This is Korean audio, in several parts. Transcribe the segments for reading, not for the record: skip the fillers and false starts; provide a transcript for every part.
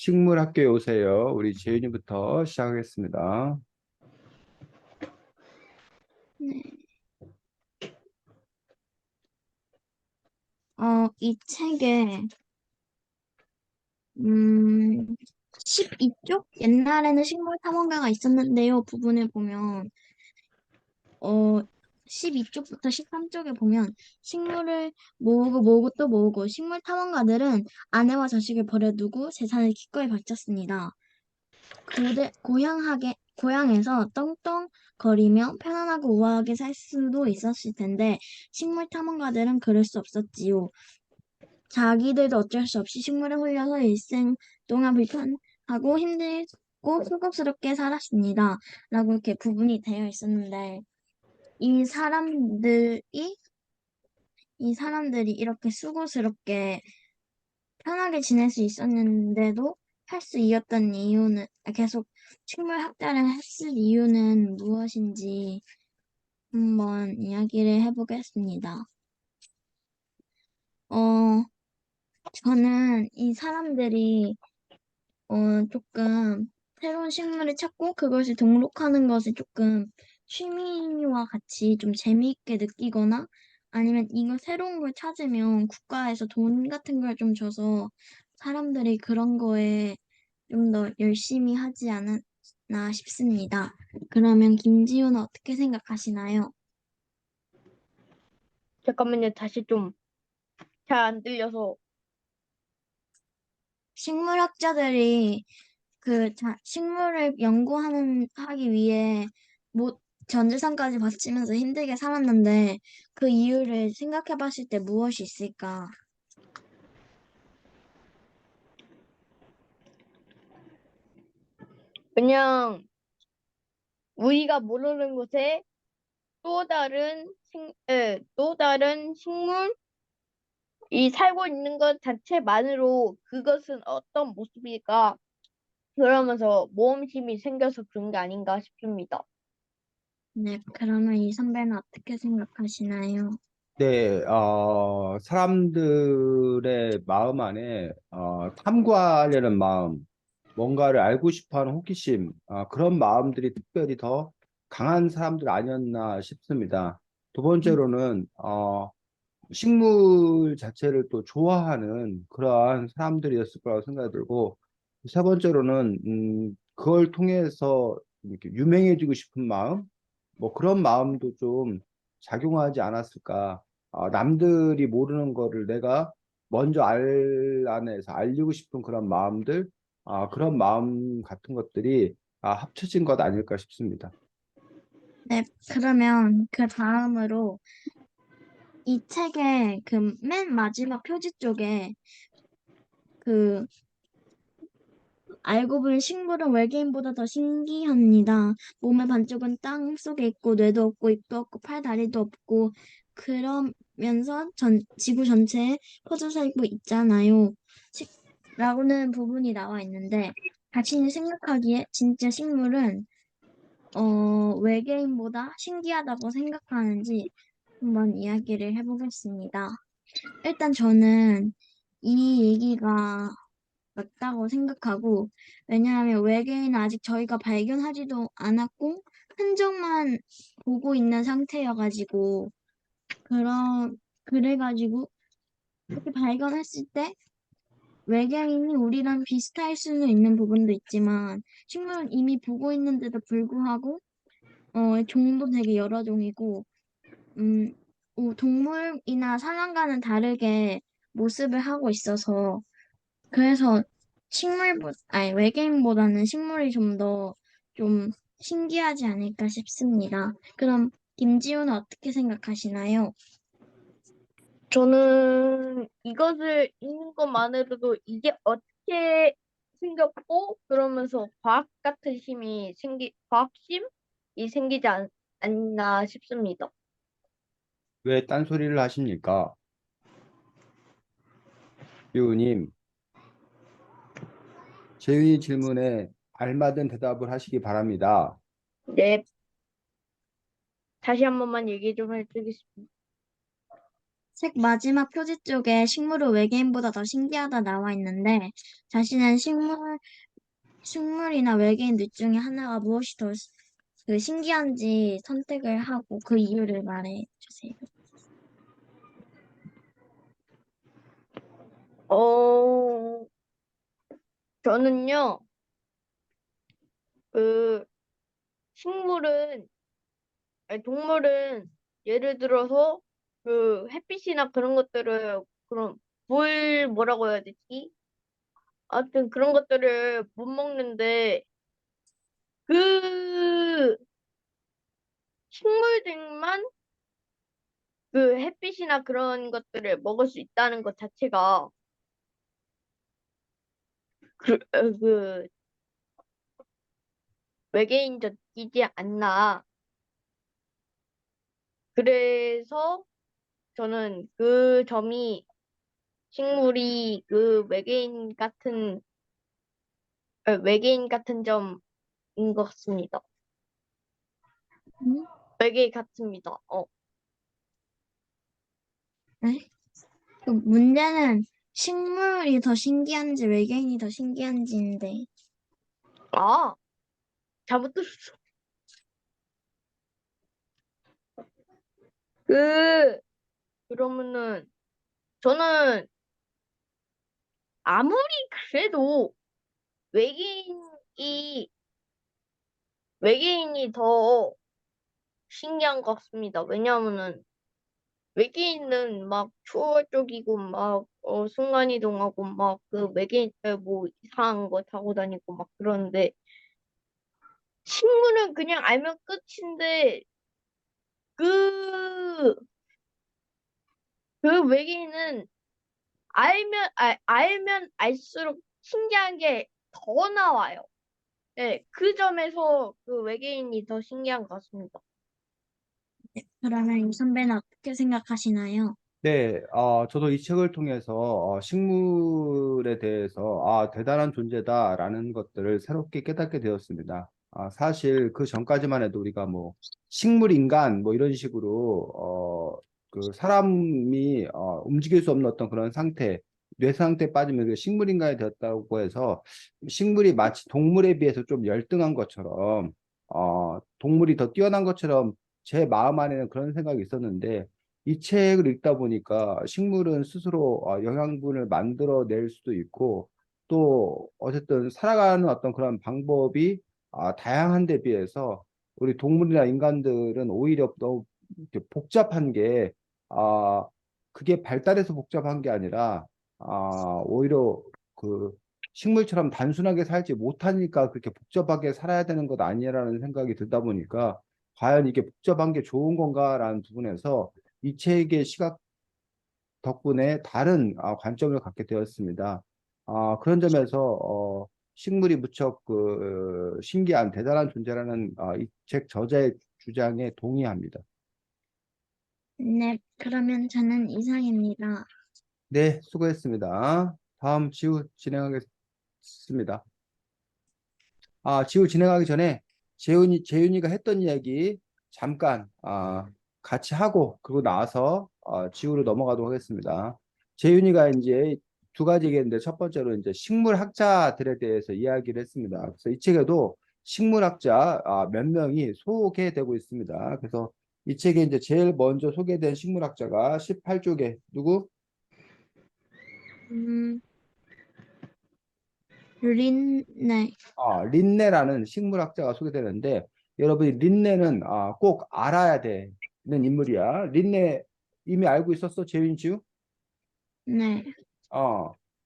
식물학교에 오세요. 우리 재윤이부터 시작하겠습니다. 네. 이 책에, 음, 12쪽? 옛날에는 식물 탐험가가 있었는데요. 부분을 보면, 어, 12쪽부터 13쪽에 보면 식물을 모으고 모으고 또 모으고 식물 탐험가들은 아내와 자식을 버려두고 재산을 기꺼이 바쳤습니다. 고향에서 떵떵거리며 편안하고 우아하게 살 수도 있었을 텐데 식물 탐험가들은 그럴 수 없었지요. 자기들도 어쩔 수 없이 식물에 홀려서 일생 동안 불편하고 힘들고 수고스럽게 살았습니다. 라고 이렇게 부분이 되어 있었는데, 이 사람들이, 이 사람들이 이렇게 수고스럽게 편하게 지낼 수 있었는데도 할 수 이었던 이유는, 계속 식물 학대를 했을 이유는 무엇인지 한번 이야기를 해보겠습니다. 어, 저는 이 사람들이 조금 새로운 식물을 찾고 그것을 등록하는 것을 조금 취미와 같이 좀 재미있게 느끼거나 아니면 이거 새로운 걸 찾으면 국가에서 돈 같은 걸 좀 줘서 사람들이 그런 거에 좀 더 열심히 하지 않았나 싶습니다. 그러면 김지우는 어떻게 생각하시나요? 잠깐만요. 다시 좀 잘 안 들려서. 식물학자들이 식물을 하기 위해 뭐 전 재산까지 바치면서 힘들게 살았는데 그 이유를 생각해 봤을 때 무엇이 있을까? 그냥 우리가 모르는 곳에 또 다른 식물이 살고 있는 것 자체만으로 그것은 어떤 모습일까? 그러면서 모험심이 생겨서 그런 게 아닌가 싶습니다. 네, 그러면 이 선배는 어떻게 생각하시나요? 네, 사람들의 마음 안에 탐구하려는 마음, 뭔가를 알고 싶어하는 호기심, 그런 마음들이 특별히 더 강한 사람들 아니었나 싶습니다. 두 번째로는 식물 자체를 또 좋아하는 그러한 사람들이었을 거라고 생각이 들고, 세 번째로는 그걸 통해서 이렇게 유명해지고 싶은 마음, 뭐 그런 마음도 좀 작용하지 않았을까. 남들이 모르는 거를 내가 먼저 알아내서 알리고 싶은 그런 마음들, 그런 마음 같은 것들이 합쳐진 것 아닐까 싶습니다. 네, 그러면 그 다음으로 이 책의 그 맨 마지막 표지 쪽에 그 알고 보니 식물은 외계인보다 더 신기합니다. 몸의 반쪽은 땅 속에 있고 뇌도 없고 입도 없고 팔 다리도 없고 그러면서 지구 전체에 퍼져 살고 있잖아요. 식- 라고는 부분이 나와 있는데 자신이 생각하기에 진짜 식물은 외계인보다 신기하다고 생각하는지 한번 이야기를 해보겠습니다. 일단 저는 이 얘기가 맞다고 생각하고, 왜냐하면 외계인은 아직 저희가 발견하지도 않았고, 흔적만 보고 있는 상태여가지고, 그래가지고, 그렇게 발견했을 때, 외계인이 우리랑 비슷할 수는 있는 부분도 있지만, 식물은 이미 보고 있는데도 불구하고, 종도 되게 여러 종이고, 음, 동물이나 사람과는 다르게 모습을 하고 있어서, 그래서 외계인보다는 식물이 좀 더 좀 신기하지 않을까 싶습니다. 그럼 김지우는 어떻게 생각하시나요? 저는 이것을 읽는 것만으로도 이게 어떻게 생겼고 그러면서 과학심이 생기지 않나 싶습니다. 왜 딴소리를 하십니까? 류님, 제 질문에 알맞은 대답을 하시기 바랍니다. 네, 다시 한 번만 얘기 좀 해주겠습니다. 책 마지막 표지 쪽에 식물은 외계인보다 더 신기하다 나와 있는데 자신은 식물이나 외계인 둘 중에 하나가 무엇이 더 신기한지 선택을 하고 그 이유를 말해 주세요. 어, 저는요, 그, 식물은, 아니, 동물은 예를 들어서 그 햇빛이나 그런 것들을, 그런, 뭐라고 해야 되지? 하여튼 그런 것들을 못 먹는데, 그 식물들만 그 햇빛이나 그런 것들을 먹을 수 있다는 것 자체가 그 외계인적이지 않나. 그래서 저는 그 점이 식물이 그 외계인 같은 점인 것 같습니다. 음? 외계인 같습니다. 네? 그 문제는 식물이 더 신기한지 외계인이 더 신기한지인데. 아, 잘못 들었어. 그, 그러면은, 저는 아무리 그래도 외계인이, 외계인이 더 신기한 것 같습니다. 왜냐하면은, 외계인은 막 초월적이고 막 순간이동하고 막 그 외계인 뭐 이상한 거 타고 다니고 막 그러는데 식물은 그냥 알면 끝인데 그, 그 외계인은 알면 알수록 신기한 게 더 나와요. 네, 그 점에서 그 외계인이 더 신기한 것 같습니다. 그러면 이 선배는 어떻게 생각하시나요? 네, 저도 이 책을 통해서 식물에 대해서 대단한 존재다라는 것들을 새롭게 깨닫게 되었습니다. 사실 그 전까지만 해도 우리가 뭐 식물 인간 뭐 이런 식으로 그 사람이 움직일 수 없는 어떤 그런 상태, 뇌 상태에 빠지면 그 식물 인간이 되었다고 해서 식물이 마치 동물에 비해서 좀 열등한 것처럼 동물이 더 뛰어난 것처럼 제 마음 안에는 그런 생각이 있었는데 이 책을 읽다 보니까 식물은 스스로 영양분을 만들어낼 수도 있고 또 어쨌든 살아가는 어떤 그런 방법이 다양한 데 비해서 우리 동물이나 인간들은 오히려 너무 이렇게 복잡한 게 아, 그게 발달해서 복잡한 게 아니라 오히려 그 식물처럼 단순하게 살지 못하니까 그렇게 복잡하게 살아야 되는 것 아니라는 생각이 들다 보니까 과연 이게 복잡한 게 좋은 건가라는 부분에서 이 책의 시각 덕분에 다른 관점을 갖게 되었습니다. 그런 점에서 식물이 무척 그 신기한 대단한 존재라는 이 책 저자의 주장에 동의합니다. 네, 그러면 저는 이상입니다. 네, 수고했습니다. 다음 지우 진행하겠습니다. 지우 진행하기 전에 재윤이가 했던 이야기 잠깐 같이 하고 그리고 나서 지우로 넘어가도록 하겠습니다. 재윤이가 이제 두 가지 얘기했는데 첫 번째로 이제 식물학자들에 대해서 이야기를 했습니다. 그래서 이 책에도 식물학자 몇 명이 소개되고 있습니다. 그래서 이 책에 이제 제일 먼저 소개된 식물학자가 18쪽에 누구? 음, 네, 린네라는 식물학자가 소개되는데 여러분이 린네는 꼭 알아야 되는 인물이야. 린네 이미 알고 있었어, 재윤주? 네.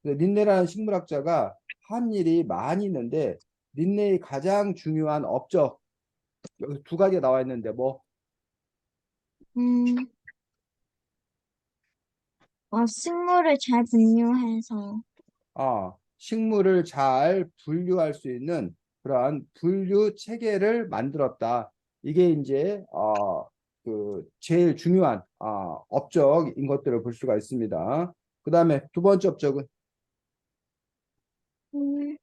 린네라는 식물학자가 한 일이 많이 있는데 린네의 가장 중요한 업적 여기 두 가지가 나와 있는데 뭐 음, 식물을 잘 분류해서, 식물을 잘 분류할 수 있는 그러한 분류 체계를 만들었다. 이게 이제 그 제일 중요한 업적인 것들을 볼 수가 있습니다. 그 다음에 두 번째 업적은 음,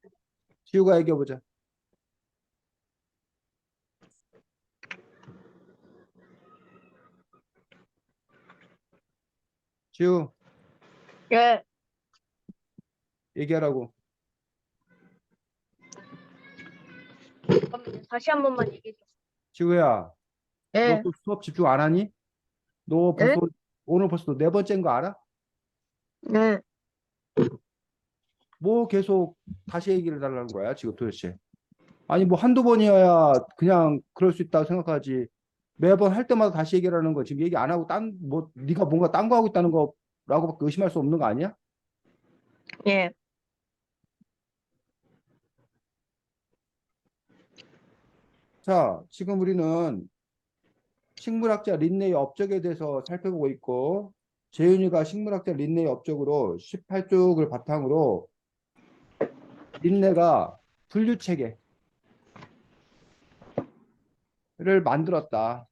지우가 얘기해 보자. 지우, 예, 얘기하라고. 잠깐만요. 다시 한 번만 얘기해 주세요. 지우야, 너 예, 또 수업 집중 안 하니? 너 예, 벌써, 오늘 벌써 네 번째인 거 알아? 예. 뭐 계속 다시 얘기를 달라는 거야, 지금 도대체. 아니, 뭐 한두 번이어야 그냥 그럴 수 있다고 생각하지. 매번 할 때마다 다시 얘기를 하는 거 지금 얘기 안 하고 뭐, 네가 뭔가 딴 거 하고 있다는 거라고밖에 의심할 수 없는 거 아니야? 예. 자, 지금 우리는 식물학자 린네이 업적에 대해서 살펴보고 있고, 재윤이가 식물학자 린네이 업적으로 18쪽을 바탕으로 린네가 분류체계를 만들었다.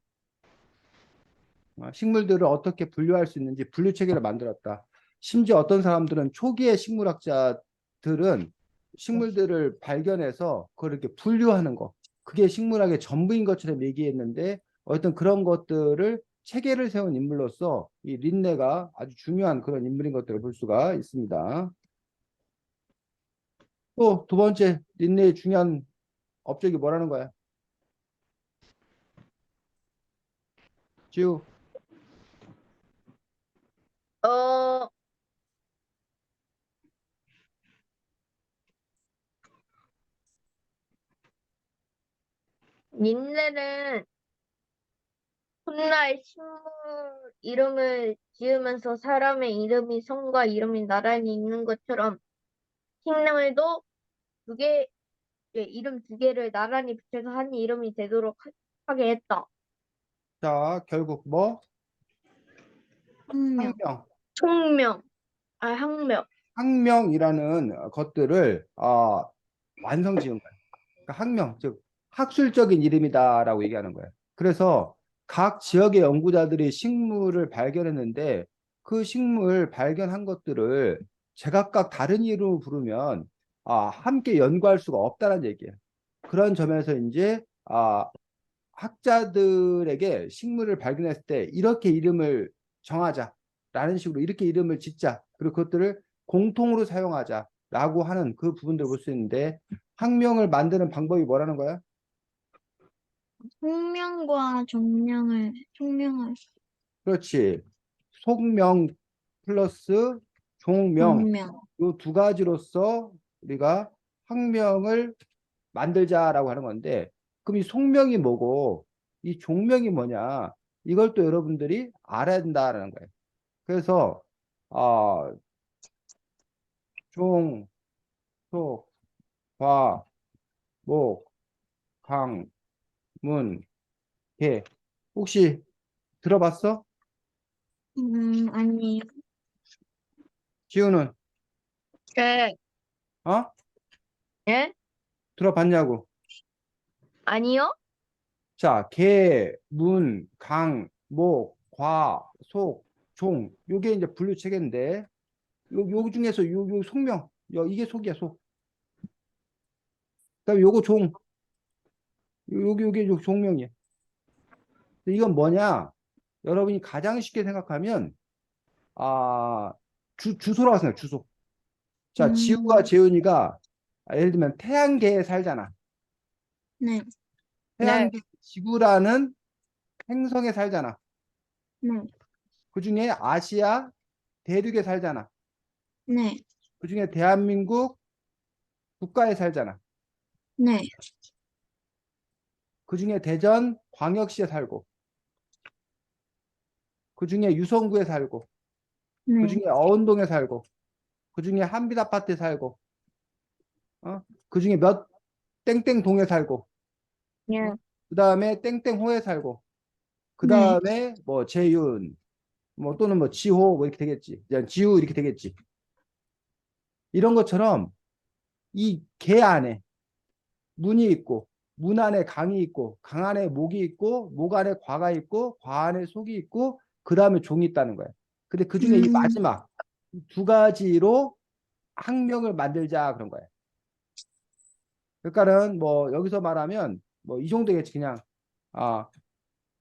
식물들을 어떻게 분류할 수 있는지 분류체계를 만들었다. 심지어 어떤 사람들은 초기의 식물학자들은 식물들을 발견해서 그걸 이렇게 분류하는 거, 그게 식물학의 전부인 것처럼 얘기했는데 어떤 그런 것들을 체계를 세운 인물로서 이 린네가 아주 중요한 그런 인물인 것들을 볼 수가 있습니다. 또 두 번째 린네의 중요한 업적이 뭐라는 거야? 지우. 어, 린넨은 훗날 식물 이름을 지으면서 사람의 이름이 성과 이름이 나란히 있는 것처럼 식물도 두 개, 예, 이름 두 개를 나란히 붙여서 한 이름이 되도록 하게 했다. 자, 결국 뭐? 학명. 학명. 총명, 학명. 학명이라는 것들을 완성 지은 거예요. 그러니까 학명, 즉 학술적인 이름이다라고 얘기하는 거예요. 그래서 각 지역의 연구자들이 식물을 발견했는데 그 식물 발견한 것들을 제각각 다른 이름으로 부르면 함께 연구할 수가 없다는 얘기예요. 그런 점에서 이제 학자들에게 식물을 발견했을 때 이렇게 이름을 정하자라는 식으로 이렇게 이름을 짓자 그리고 그것들을 공통으로 사용하자라고 하는 그 부분들을 볼 수 있는데 학명을 만드는 방법이 뭐라는 거야? 속명과 총명을, 그렇지. 속명 플러스 종명 정명. 이 두 가지로서 우리가 학명을 만들자라고 하는 건데 그럼 이 속명이 뭐고 이 종명이 뭐냐 이걸 또 여러분들이 알아야 된다라는 거예요. 그래서 어, 종, 속, 과, 목, 강, 문, 개 혹시 들어봤어? 아니에요. 지우는 예, 어? 예? 들어봤냐고? 아니요? 자, 개, 문, 강, 목, 과, 속, 종 요게 이제 분류 체계인데 요 중에서 요 속명 이게 속이야 속. 그다음에 요거 종 요게 요 종명이야. 이건 뭐냐? 여러분이 가장 쉽게 생각하면 주소라고 생각해 주소. 자, 지우가 음, 재훈이가 예를 들면 태양계에 살잖아. 네, 네, 태양계 지구라는 행성에 살잖아. 네, 그중에 아시아 대륙에 살잖아. 네, 그중에 대한민국 국가에 살잖아. 네, 그중에 대전 광역시에 살고, 그중에 유성구에 살고, 네, 그중에 어운동에 살고, 그중에 한빛 아파트에 살고, 그중에 몇 땡땡동에 살고, 예, 그 다음에 땡땡호에 살고, 그 네. 다음에 뭐 재윤, 뭐 또는 뭐 지호 뭐 이렇게 되겠지. 그냥 지우 이렇게 되겠지. 이런 것처럼 이 개 안에 문이 있고, 문 안에 강이 있고, 강 안에 목이 있고, 목 안에 과가 있고, 과 안에 속이 있고, 그 다음에 종이 있다는 거야. 근데 그 중에 이 음, 마지막 두 가지로 학명을 만들자 그런 거야. 그러니까는 뭐 여기서 말하면 뭐 이 정도겠지 그냥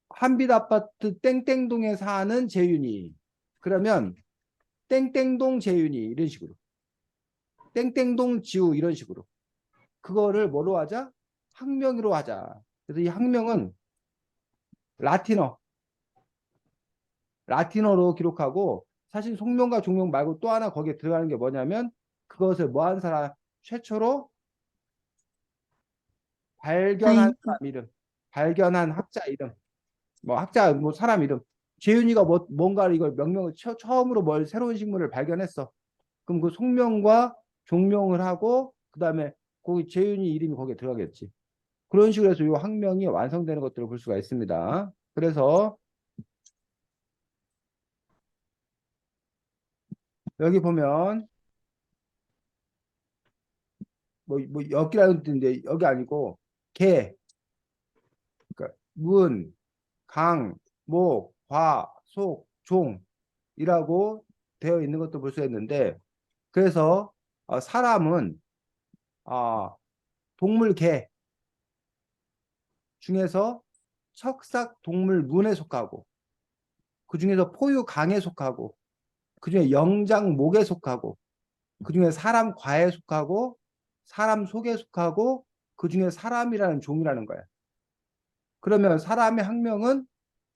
한빛 아파트 땡땡동에 사는 재윤이 그러면 땡땡동 재윤이 이런 식으로. 땡땡동 지우 이런 식으로. 그거를 뭐로 하자? 학명으로 하자. 그래서 이 학명은 라틴어, 라틴어로 기록하고 사실 속명과 종명 말고 또 하나 거기에 들어가는 게 뭐냐면 그것을 뭐 한 사람 최초로 발견한 아이고. 사람 이름, 발견한 학자 이름, 뭐 학자 뭐 사람 이름. 재윤이가 뭔가를 이걸 명명을 처음으로 뭘 새로운 식물을 발견했어. 그럼 그 속명과 종명을 하고 그다음에 거기 재윤이 이름이 거기에 들어가겠지. 그런 식으로 해서 이 학명이 완성되는 것들을 볼 수가 있습니다. 그래서 여기 보면 뭐 여기라는 뜻인데 여기 아니고 개, 그러니까 문, 강, 목, 과, 속, 종이라고 되어 있는 것도 볼 수 있는데 그래서 사람은 동물 개 중에서 척삭 동물 문에 속하고 그 중에서 포유 강에 속하고 그 중에 영장 목에 속하고 그 중에 사람 과에 속하고 사람 속에 속하고 그 중에 사람이라는 종이라는 거야. 그러면 사람의 학명은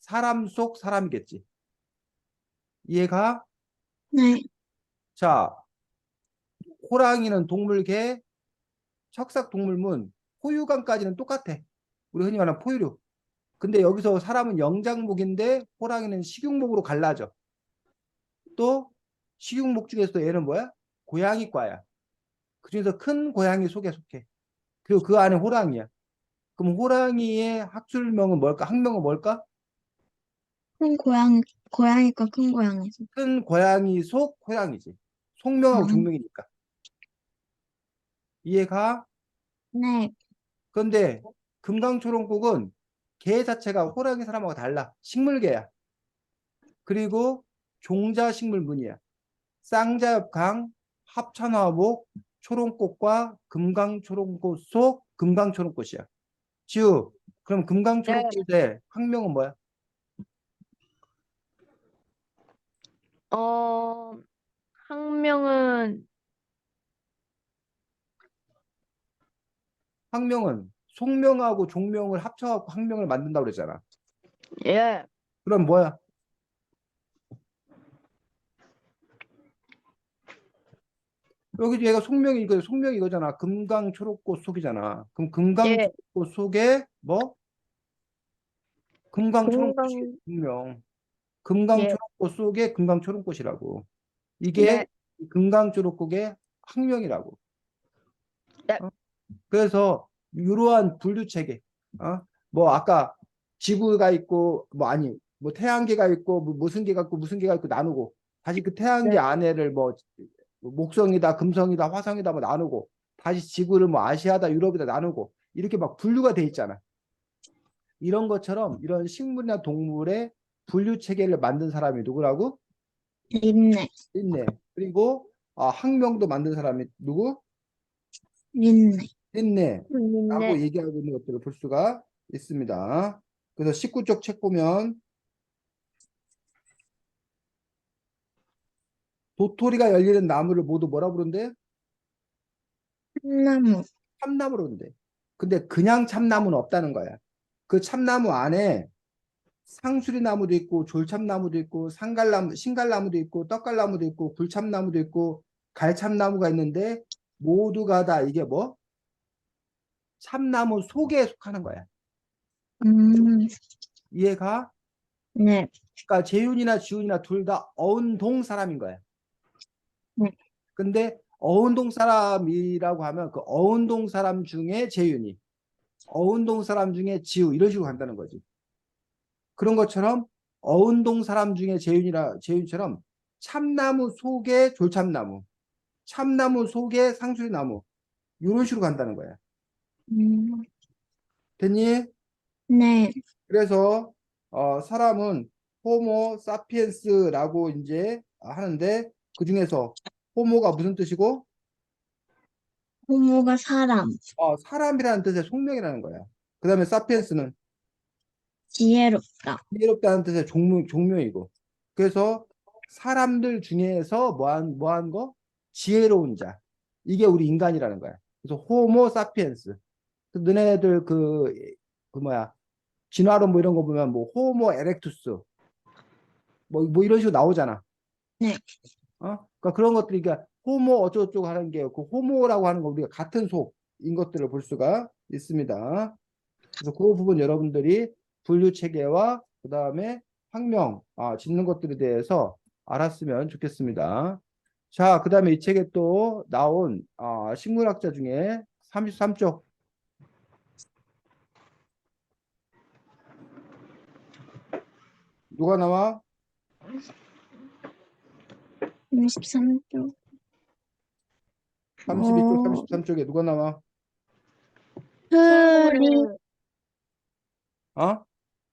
사람 속 사람이겠지. 이해가? 네. 자, 호랑이는 동물계, 척삭동물문, 포유강까지는 똑같아. 우리 흔히 말하는 포유류. 근데 여기서 사람은 영장목인데 호랑이는 식용목으로 갈라져. 또 식용목 중에서도 얘는 뭐야? 고양이과야. 그중에서 큰 고양이 속에 속해. 그리고 그 안에 호랑이야. 그럼 호랑이의 학술명은 뭘까? 학명은 뭘까? 큰 고양이, 고양이과 큰 고양이에서. 큰 고양이 속 호랑이지. 속명하고 음, 종명이니까. 이해가? 네. 그런데 금강초롱국은 개 자체가 호랑이 사람하고 달라. 식물개야. 그리고 종자식물문이야. 쌍자엽강, 합천화목, 초롱꽃과 금강초롱꽃 속 금강초롱꽃이야. 지우, 그럼 네. 금강초롱꽃의 학명은 뭐야? 어, 학명은, 학명은 속명하고 종명을 합쳐갖고 학명을 만든다고 그랬잖아. 예, 그럼 뭐야? 여기 얘가 속명이 이거잖아. 금강초록꽃 속이잖아. 그럼 예, 금강초록꽃 속에 뭐? 금강초록꽃이 공강, 분명. 예, 금강초록꽃 속에 금강초록꽃이라고. 이게 네, 금강초록꽃의 학명이라고. 네, 어? 그래서 이러한 분류 체계. 뭐 아까 지구가 있고 뭐 아니 뭐 태양계가 있고 뭐 무슨 계가 있고 무슨 계가 있고 나누고 다시 그 태양계 네, 안에를 뭐 목성이다 금성이다 화성이다 뭐 나누고 다시 지구를 뭐 아시아다 유럽이다 나누고 이렇게 막 분류가 돼 있잖아. 이런 것처럼 이런 식물이나 동물의 분류 체계를 만든 사람이 누구라고? 린네. 린네. 그리고 학명도 만든 사람이 누구? 린네. 린네라고 네, 얘기하고 있는 것들을 볼 수가 있습니다. 그래서 19쪽 책 보면 도토리가 열리는 나무를 모두 뭐라 부른대? 참나무. 참나무로 부른대. 근데 그냥 참나무는 없다는 거야. 그 참나무 안에 상수리나무도 있고 졸참나무도 있고 상갈나무, 신갈나무도 있고 떡갈나무도 있고 굴참나무도 있고 갈참나무가 있는데 모두가 다 이게 뭐? 참나무 속에 속하는 거야. 음, 이해가? 네. 그러니까 재윤이나 지훈이나 둘 다 어운동 사람인 거야. 네. 근데 어운동 사람이라고 하면 그 어운동 사람 중에 재윤이, 어운동 사람 중에 지우 이런 식으로 간다는 거지. 그런 것처럼 어운동 사람 중에 재윤처럼 참나무 속에 졸참나무, 참나무 속에 상수리나무 이런 식으로 간다는 거야. 음, 됐니? 네. 그래서 사람은 호모 사피엔스라고 이제 하는데 그 중에서 호모가 무슨 뜻이고 호모가 사람. 사람이라는 뜻의 속명이라는 거야. 그 다음에 사피엔스는 지혜롭다. 지혜롭다는 뜻의 종묘이고 그래서 사람들 중에서 뭐한 거? 지혜로운 자. 이게 우리 인간이라는 거야. 그래서 호모 사피엔스. 너네들 그 뭐야, 진화론 뭐 이런 거 보면 뭐 호모 에렉투스 뭐 이런 식으로 나오잖아. 네. 그러니까 그런 것들이, 그러니까 호모 어쩌고저쩌고 하는 게 그 호모라고 하는 거 우리가 같은 속인 것들을 볼 수가 있습니다. 그래서 그 부분 여러분들이 분류 체계와 그 다음에 학명 짓는 것들에 대해서 알았으면 좋겠습니다. 자, 그 다음에 이 책에 또 나온 식물학자 중에 33쪽 누가 나와? 33쪽. 32쪽, 33쪽에 누가 나와? 프리, 식물을, 어?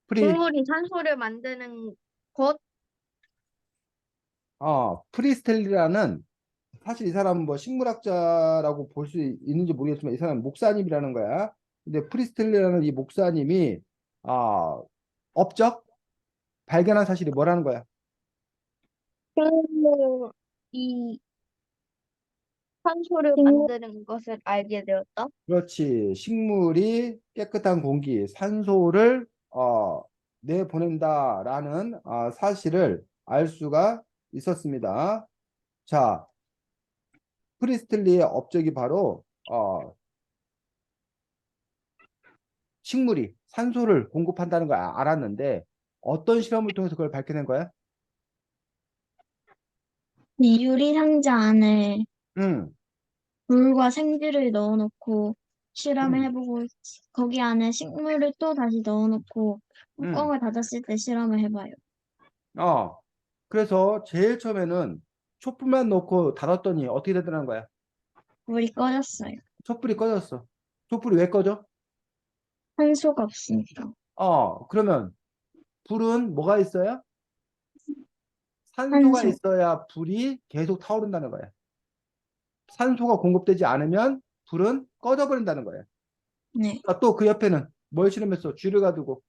프리, 식물이 산소를 만드는 것? 프리스텔리라는, 사실 이 사람은 뭐 식물학자라고 볼 수 있는지 모르겠지만 이 사람은 목사님이라는 거야. 근데 프리스텔리라는 이 목사님이 아, 업적 발견한 사실이 뭐라는 거야? 식물이 산소를 만드는 것을 알게 되었다. 그렇지. 식물이 깨끗한 공기, 산소를 내보낸다라는 사실을 알 수가 있었습니다. 자, 프리스틀리의 업적이 바로 식물이 산소를 공급한다는 걸 알았는데 어떤 실험을 통해서 그걸 밝혀낸 거야? 유리 상자 안에 응, 물과 생쥐를 넣어놓고 실험을 응, 해보고, 거기 안에 식물을 또 다시 넣어놓고 응. 뚜껑을 닫았을 때 실험을 해봐요. 어. 그래서 제일 처음에는 촛불만 놓고 닫았더니 어떻게 되더라는 거야? 물이 꺼졌어요. 촛불이 꺼졌어. 촛불이 왜 꺼져? 산소가 없으니까. 그러면 불은 뭐가 있어야? 산소가 산소. 있어야 불이 계속 타오른다는 거야. 산소가 공급되지 않으면 불은 꺼져버린다는 거야. 네. 또 그 옆에는 뭘 실험했어? 쥐를 가두고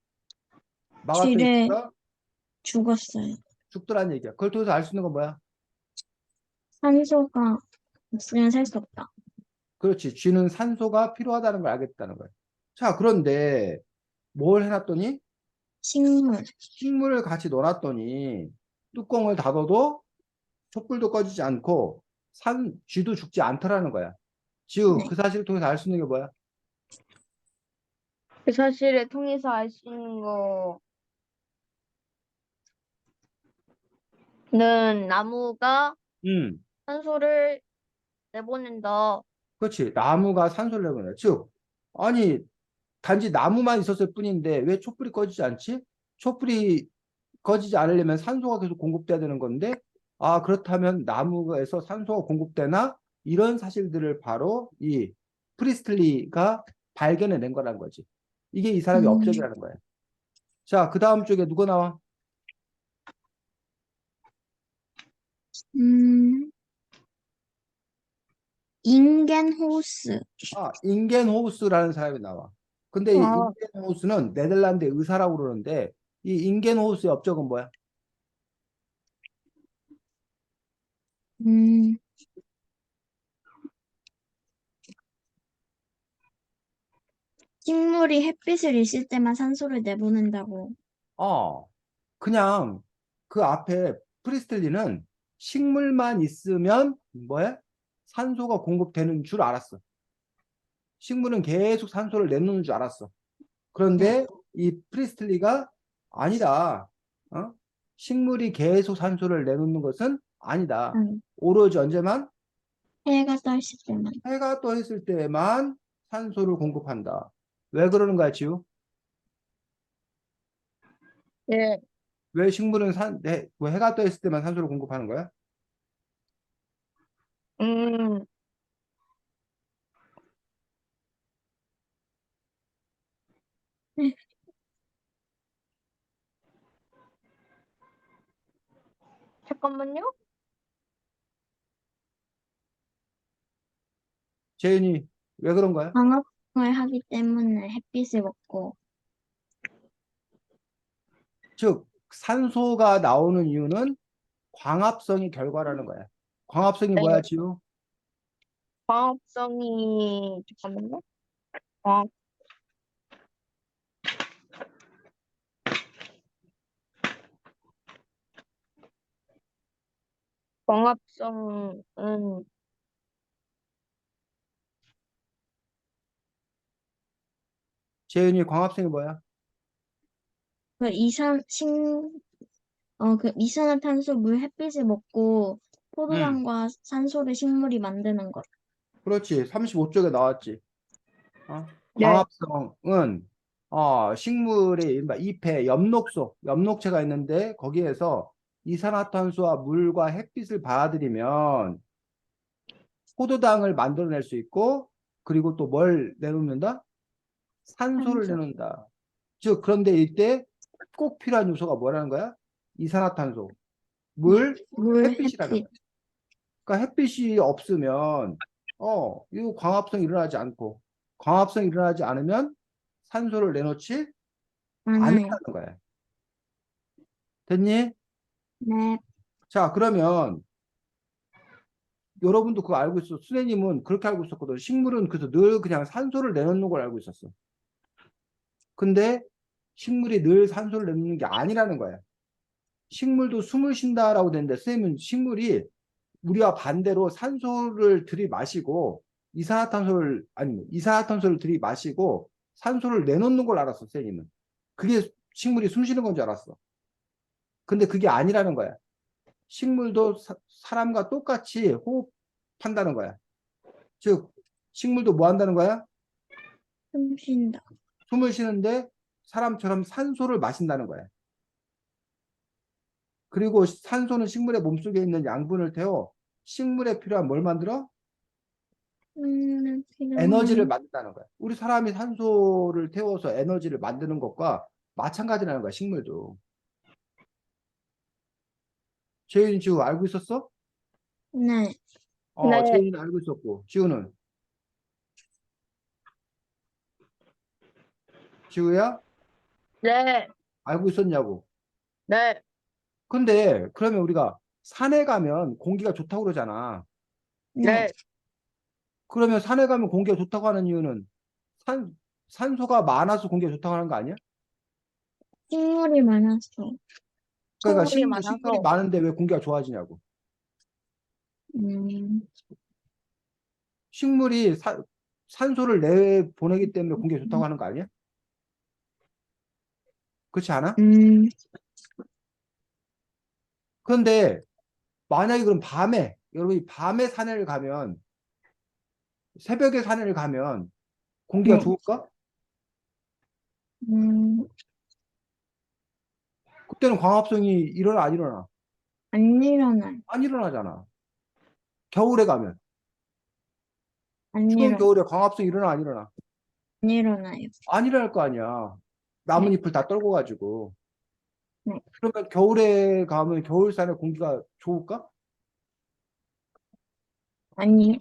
막았더니 쥐를 쥐가 죽었어요. 죽더란 얘기야. 그걸 통해서 알 수 있는 건 뭐야? 산소가 없으면 살 수 없다. 그렇지. 쥐는 산소가 필요하다는 걸 알겠다는 거야. 자, 그런데 뭘 해놨더니 식물. 식물을 같이 넣어놨더니 뚜껑을 닫아도 촛불도 꺼지지 않고 쥐도 죽지 않더라는 거야. 즉, 네. 그 사실을 통해서 알 수 있는 게 뭐야? 그 사실을 통해서 알 수 있는 거는 나무가 음, 산소를 내보낸다. 그렇지. 나무가 산소를 내보내. 즉, 아니, 단지 나무만 있었을 뿐인데 왜 촛불이 꺼지지 않지? 촛불이 꺼지지 않으려면 산소가 계속 공급돼야 되는 건데, 그렇다면 나무에서 산소가 공급되나? 이런 사실들을 바로 이 프리스틀리가 발견해낸 거라는 거지. 이게 이 사람의 음, 업적이라는 거야. 자, 그 다음 쪽에 누가 나와? 음, 잉겐호스. 인겐호우스라는 사람이 나와. 근데 이 아, 인겐호우스는 네덜란드 의사라고 그러는데 이 인겐호우스의 업적은 뭐야? 음, 식물이 햇빛을 있을 때만 산소를 내보낸다고. 어, 그냥 그 앞에 프리스틀리는 식물만 있으면 뭐야? 산소가 공급되는 줄 알았어. 식물은 계속 산소를 내놓는 줄 알았어. 네. 그런데 이 프리스틀리가 아니다. 어? 식물이 계속 산소를 내놓는 것은 아니다. 음, 오로지 언제만? 해가 떠 있을 때만. 해가 떠 있을 때만 산소를 공급한다. 왜 그러는 거야, 지우? 예. 왜 식물은 왜 해가 떠 있을 때만 산소를 공급하는 거야? 음, 네. 잠깐만요. 재윤이, 왜 그런 거야? 광합성을 하기 때문에 햇빛을 먹고. 즉, 산소가 나오는 이유는 광합성이 결과라는 거야. 광합성이 네. 뭐야, 지우? 광합성이, 잠깐만요. 광, 광합성은, 재윤이 광합성이 뭐야? 그 그 이산화탄소 물 햇빛을 먹고 응, 포도당과 산소를 식물이 만드는 것. 그렇지. 35쪽에 나왔지. 어? 네. 광합성은 식물의 이른바 잎에 엽록체가 있는데 거기에서 이산화탄소와 물과 햇빛을 받아들이면 포도당을 만들어낼 수 있고 그리고 또 뭘 내놓는다? 산소를 산소, 내놓는다. 즉 그런데 이때 꼭 필요한 요소가 뭐라는 거야? 이산화탄소, 물, 물, 햇빛이라는 햇빛. 거야. 그러니까 햇빛이 없으면 이 광합성이 일어나지 않고 광합성이 일어나지 않으면 산소를 내놓지 많아요. 않는다는 거야. 됐니? 네. 자, 그러면 여러분도 그거 알고 있어. 수혜님은 그렇게 알고 있었거든. 식물은 그래서 늘 그냥 산소를 내놓는 걸 알고 있었어. 근데 식물이 늘 산소를 내놓는 게 아니라는 거야. 식물도 숨을 쉰다라고 되는데 선생님은 식물이 우리와 반대로 산소를 들이마시고 이산화탄소를 들이마시고 산소를 내놓는 걸 알았어, 선생님은. 그게 식물이 숨 쉬는 건 줄 알았어. 근데 그게 아니라는 거야. 식물도 사람과 똑같이 호흡한다는 거야. 즉, 식물도 뭐 한다는 거야? 숨 쉰다. 숨을 쉬는데 사람처럼 산소를 마신다는 거야. 그리고 산소는 식물의 몸속에 있는 양분을 태워 식물에 필요한 뭘 만들어? 에너지를 필요한, 만든다는 거야. 우리 사람이 산소를 태워서 에너지를 만드는 것과 마찬가지라는 거야, 식물도. 재윤이 지우 알고 있었어? 네. 네. 재윤이는 알고 있었고, 지우는? 지우야? 네. 알고 있었냐고. 네. 근데 그러면 우리가 산에 가면 공기가 좋다고 그러잖아. 네. 네. 그러면 산에 가면 공기가 좋다고 하는 이유는 산소가 많아서 공기가 좋다고 하는 거 아니야? 식물이 많았어. 그러니까 식물이 식물이 많아서. 많은데 왜 공기가 좋아지냐고. 음, 식물이 산소를 내보내기 때문에 공기가 좋다고 하는 거 아니야? 그렇지 않아? 음, 그런데 만약에 그럼 여러분이 밤에 산에를 가면, 새벽에 산에를 가면 공기가 네. 좋을까? 음, 그때는 광합성이 일어나, 안 일어나? 안 일어나요. 안 일어나잖아. 겨울에 가면. 안 추운 일어나. 겨울에 광합성이 일어나, 안 일어나? 안 일어나요. 안 일어날 거 아니야. 네. 나뭇잎을 다 떨고 가지고. 네. 그러면 겨울에 가면 겨울산에 공기가 좋을까? 아니요.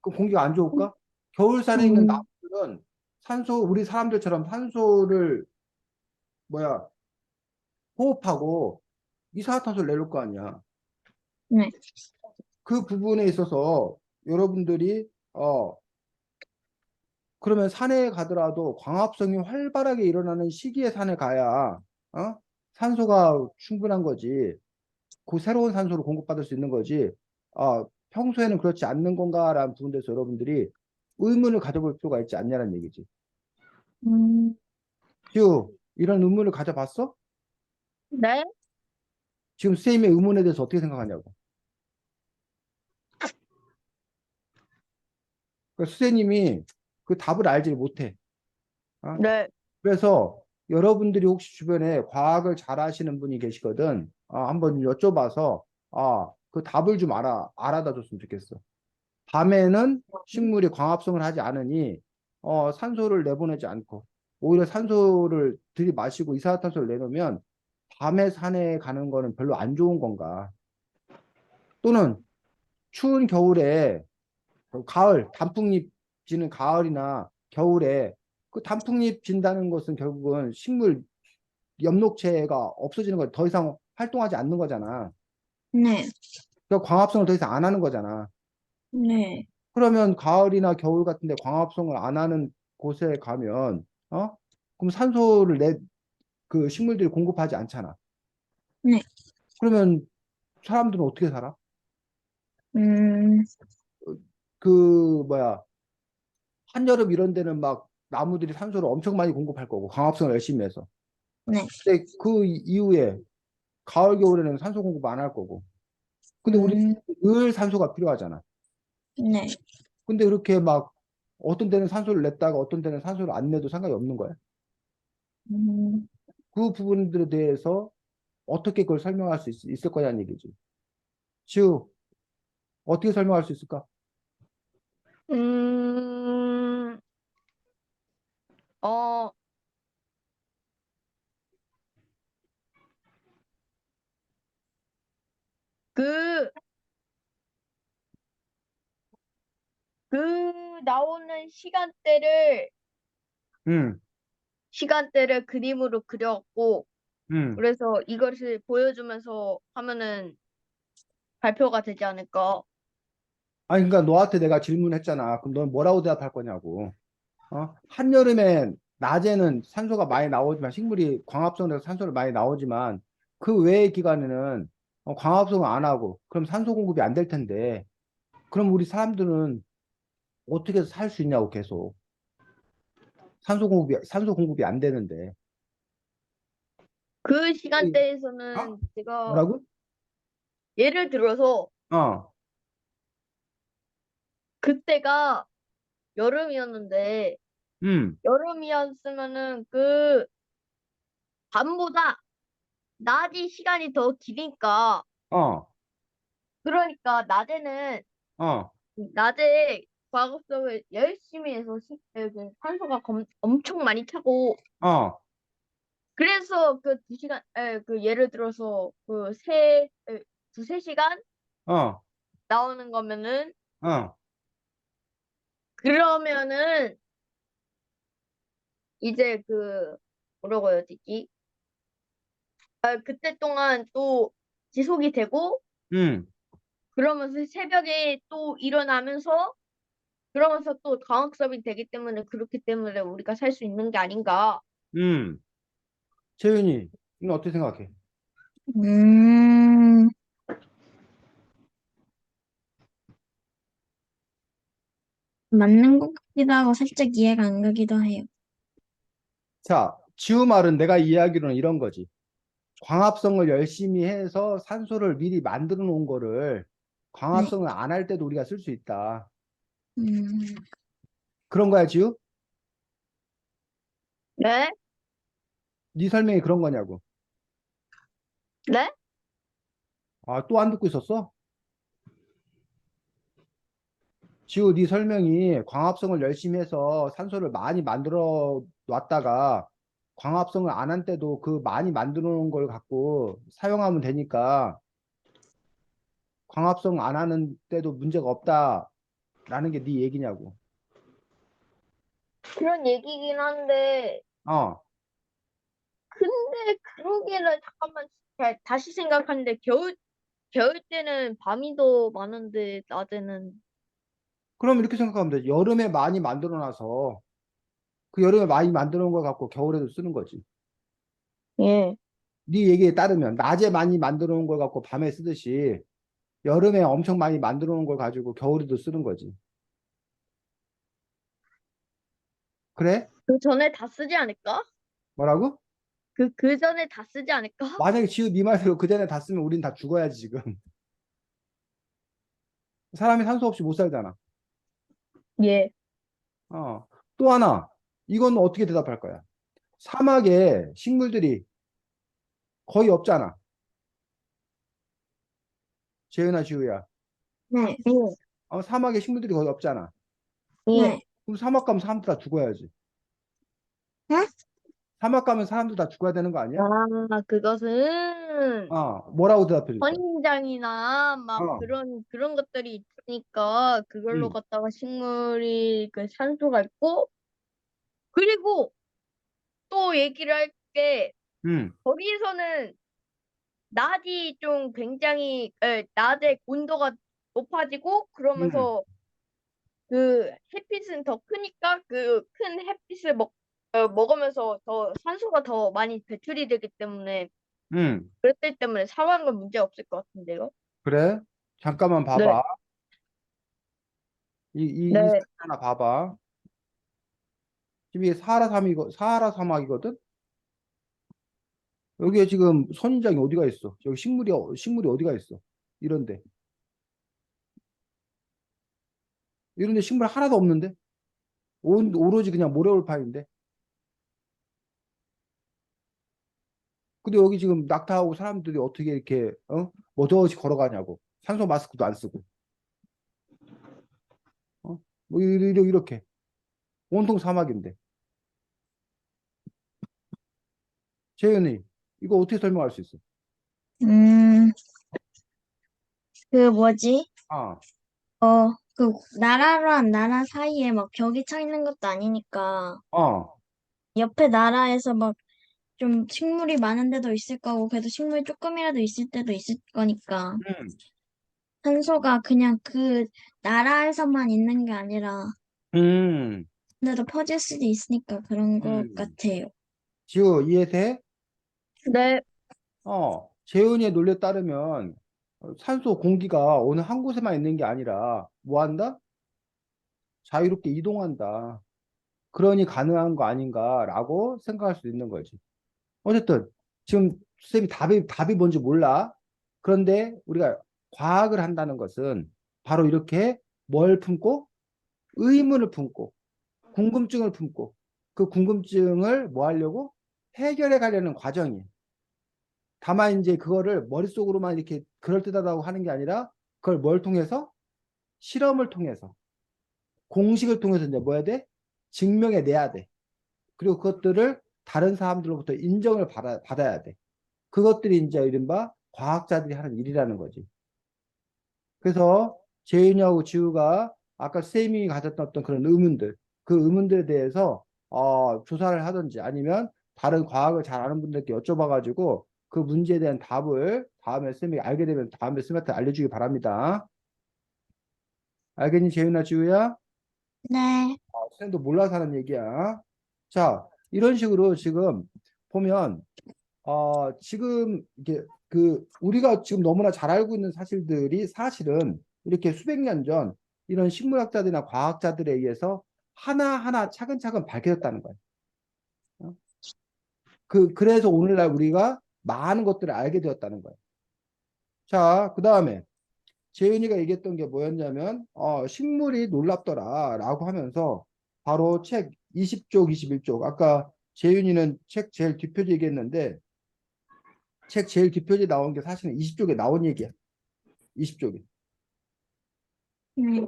그 공기가 안 좋을까? 겨울산에 있는 음, 나무들은 우리 사람들처럼 산소를 뭐야, 호흡하고 이산화탄소를 내놓을 거 아니야. 네. 그 부분에 있어서 여러분들이 그러면 산에 가더라도 광합성이 활발하게 일어나는 시기에 산에 가야 산소가 충분한 거지. 그 새로운 산소를 공급받을 수 있는 거지. 평소에는 그렇지 않는 건가라는 부분에서 여러분들이 의문을 가져볼 필요가 있지 않냐는 얘기지. 음, 지우, 이런 의문을 가져봤어? 네. 지금 선생님의 의문에 대해서 어떻게 생각하냐고. 그러니까 선생님이 그 답을 알지 못해. 어? 네. 그래서 여러분들이 혹시 주변에 과학을 잘 하시는 분이 계시거든. 한번 여쭤봐서 그 답을 좀 알아다 줬으면 좋겠어. 밤에는 식물이 광합성을 하지 않으니 산소를 내보내지 않고 오히려 산소를 들이마시고 이산화탄소를 내놓으면 밤에 산에 가는 거는 별로 안 좋은 건가? 또는 추운 겨울에 가을 단풍잎 지는 가을이나 겨울에 그 단풍잎 진다는 것은 결국은 식물 엽록체가 없어지는 거 더 이상 활동하지 않는 거잖아. 네, 그러니까 광합성을 더 이상 안 하는 거잖아. 네. 그러면 가을이나 겨울 같은데 광합성을 안 하는 곳에 가면, 그럼 산소를 그 식물들이 공급하지 않잖아. 네. 그러면 사람들은 어떻게 살아? 음, 그, 뭐야, 한여름 이런 데는 막 나무들이 산소를 엄청 많이 공급할 거고, 광합성을 열심히 해서. 네. 근데 그 이후에 가을, 겨울에는 산소 공급 안 할 거고. 근데 우리 음, 늘 산소가 필요하잖아. 네. 근데 그렇게 막 어떤 데는 산소를 냈다가 어떤 데는 산소를 안 내도 상관이 없는 거야. 음, 그 부분들에 대해서 어떻게 그걸 설명할 수 있을 거냐는 얘기지. 지우, 어떻게 설명할 수 있을까? 음, 어, 그, 그 나오는 응, 시간대를 그림으로 그렸고, 응. 그래서 이것을 보여주면서 하면은 발표가 되지 않을까? 아니, 그러니까 너한테 내가 질문했잖아. 그럼 넌 뭐라고 대답할 거냐고. 한여름엔 낮에는 산소가 많이 나오지만 식물이 광합성돼서 산소를 많이 나오지만 그 외의 기간에는 광합성을 안 하고 그럼 산소 공급이 안 될 텐데 그럼 우리 사람들은 어떻게 살 수 있냐고 계속 산소 공급이 안 되는데 그 이- 어? 시간대에서는 제가 뭐라고? 예를 들어서 어, 그때가 여름이었는데, 음, 여름이었으면은 그 밤보다 낮이 시간이 더 기니까, 어, 그러니까 어, 낮에 과학업성을 열심히 해서 그 산소가 엄청 많이 차고, 어, 그래서 그 2시간, 그 예를 들어서 두세 시간 어, 나오는 거면은, 어, 그러면은 이제 뭐라고 해야 되지? 그때 동안 또 지속이 되고, 음, 그러면서 새벽에 또 일어나면서, 그러면서 또 광학섭이 되기 때문에, 그렇기 때문에 우리가 살 수 있는 게 아닌가. 음. 채윤이, 이거 어떻게 생각해? 음, 맞는 것 같기도 하고 살짝 이해가 안 가기도 해요. 자, 지우 말은 내가 이해하기로는 이런 거지. 광합성을 열심히 해서 산소를 미리 만들어 놓은 거를 네. 광합성을 안 할 때도 우리가 쓸 수 있다. 음, 그런 거야, 지우? 네? 네 설명이 그런 거냐고. 네? 아, 또 안 듣고 있었어? 지우, 네 설명이 광합성을 열심히 해서 산소를 많이 만들어 놨다가 광합성을 안 한 때도 그 많이 만들어 놓은 걸 갖고 사용하면 되니까 광합성 안 하는 때도 문제가 없다라는 게 네 얘기냐고. 그런 얘기긴 한데, 어. 근데 그러기는 잠깐만, 다시 생각하는데, 겨울 때는 밤이 더 많은데, 낮에는, 그럼 이렇게 생각하면 돼. 여름에 많이 만들어 놔서 그 여름에 많이 만들어 놓은 걸 갖고 겨울에도 쓰는 거지. 예. 네 얘기에 따르면 낮에 많이 만들어 놓은 걸 갖고 밤에 쓰듯이 여름에 엄청 많이 만들어 놓은 걸 가지고 겨울에도 쓰는 거지. 그래? 그 전에 다 쓰지 않을까? 뭐라고? 그 전에 다 쓰지 않을까? 만약에 지우 네 말대로 그 전에 다 쓰면 우린 다 죽어야지 지금. 사람이 산소 없이 못 살잖아. 예. 어. 또 하나. 이건 어떻게 대답할 거야? 사막에 식물들이 거의 없잖아. 재윤아 지우야. 네. 사막에 식물들이 거의 없잖아. 예. 예. 네. 그럼 사막 가면 사람들 다 죽어야지. 응? 사막 가면 사람들 다 죽어야 되는 거 아니야? 그것은 뭐라고 대답해 줄 거야? 선인장이나 막 어, 그런 것들이 있으니까 그걸로 응, 갖다가 식물이 그 산소가 있고, 그리고 또 얘기를 할 게, 응, 거기에서는 낮이 좀 굉장히 낮에 온도가 높아지고 음, 그러면서 그 햇빛은 더 크니까 그 큰 햇빛을 먹으면서 더 산소가 더 많이 배출이 되기 때문에 음, 그랬을 때문에 사망은 문제 없을 것 같은데요. 그래? 잠깐만 네, 봐봐. 이 네, 사진 하나 봐봐. 지금 이게 사하라 사막이거든? 여기에 지금 선인장이 어디가 있어? 여기 식물이 어디가 있어? 이런데. 이런데 식물 하나도 없는데? 오로지 그냥 모래올파인데? 근데 여기 지금 낙타하고 사람들이 어떻게 이렇게, 머저시 걸어가냐고. 산소 마스크도 안 쓰고. 뭐, 이렇게. 온통 사막인데. 재현이, 이거 어떻게 설명할 수 있어? 음, 그 뭐지? 아, 그 나라랑 나라 사이에 막 벽이 쳐 있는 것도 아니니까 어, 옆에 나라에서 막 좀 식물이 많은 데도 있을 거고 그래도 식물이 조금이라도 있을 때도 있을 거니까 음, 산소가 그냥 그 나라에서만 있는 게 아니라 음, 근데도 퍼질 수도 있으니까 그런 것 음. 같아요. 지호, 이해돼? 네, 재현이의 논리에 따르면 산소 공기가 어느 한 곳에만 있는 게 아니라 뭐 한다? 자유롭게 이동한다. 그러니 가능한 거 아닌가라고 생각할 수 있는 거지. 어쨌든 지금 쌤이 답이 뭔지 몰라. 그런데 우리가 과학을 한다는 것은 바로 이렇게 뭘 품고 의문을 품고 궁금증을 품고 그 궁금증을 뭐 하려고 해결해 가려는 과정이에요. 다만 이제 그거를 머릿속으로만 이렇게 그럴듯하다고 하는 게 아니라 그걸 뭘 통해서 실험을 통해서 공식을 통해서 이제 뭐 해야 돼? 증명해 내야 돼. 그리고 그것들을 다른 사람들로부터 인정을 받아야 돼. 그것들이 이제 이른바 과학자들이 하는 일이라는 거지. 그래서 재윤이하고 지우가 아까 쌤이 가졌던 어떤 그런 의문들, 그 의문들에 대해서 조사를 하든지 아니면 다른 과학을 잘 아는 분들께 여쭤봐가지고 그 문제에 대한 답을 다음에 쌤이 알게 되면 다음에 쌤한테 알려주기 바랍니다. 알겠니, 재윤아, 지우야? 네. 쌤도 몰라서 하는 얘기야. 자, 이런 식으로 지금 보면 지금 이게 그 우리가 지금 너무나 잘 알고 있는 사실들이 사실은 이렇게 수백 년 전 이런 식물학자들이나 과학자들에 의해서 하나하나 차근차근 밝혀졌다는 거예요. 어? 그래서 오늘날 우리가 많은 것들을 알게 되었다는 거예요. 자, 그 다음에 재윤이가 얘기했던 게 뭐였냐면, 식물이 놀랍더라라고 하면서 바로 책 20쪽, 21쪽. 아까 재윤이는 책 제일 뒷표지 얘기했는데 책 제일 뒷표지에 나온 게 사실은 20쪽에 나온 얘기야. 20쪽에. 네.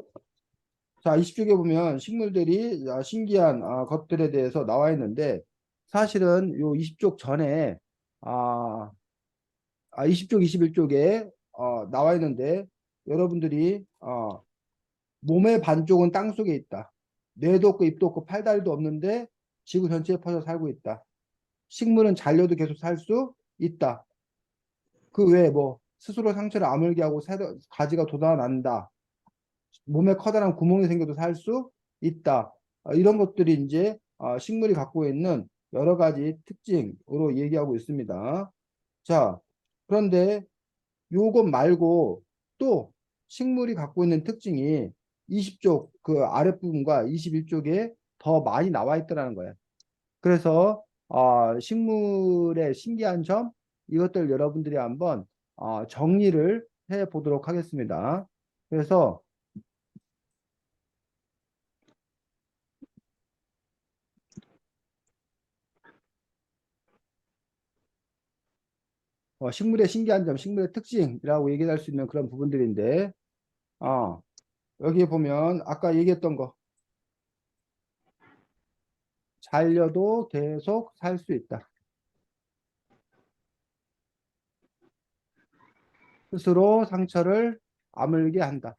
자, 20쪽에 보면 식물들이 신기한 것들에 대해서 나와 있는데 사실은 요 20쪽 전에 아, 20쪽, 21쪽에 나와 있는데 여러분들이 몸의 반쪽은 땅 속에 있다. 뇌도 없고 입도 없고 팔다리도 없는데 지구 전체에 퍼져 살고 있다. 식물은 잘려도 계속 살 수 있다. 그 외에 뭐 스스로 상처를 아물게 하고 가지가 돋아난다. 몸에 커다란 구멍이 생겨도 살 수 있다. 이런 것들이 이제 식물이 갖고 있는 여러 가지 특징으로 얘기하고 있습니다. 자, 그런데 요것 말고 또 식물이 갖고 있는 특징이 20쪽 그 아랫부분과 21쪽에 더 많이 나와 있더라는 거예요. 그래서 식물의 신기한 점 이것들 여러분들이 한번 정리를 해 보도록 하겠습니다. 그래서 식물의 신기한 점, 식물의 특징이라고 얘기할 수 있는 그런 부분들인데, 여기에 보면 아까 얘기했던 거, 잘려도 계속 살 수 있다. 스스로 상처를 아물게 한다.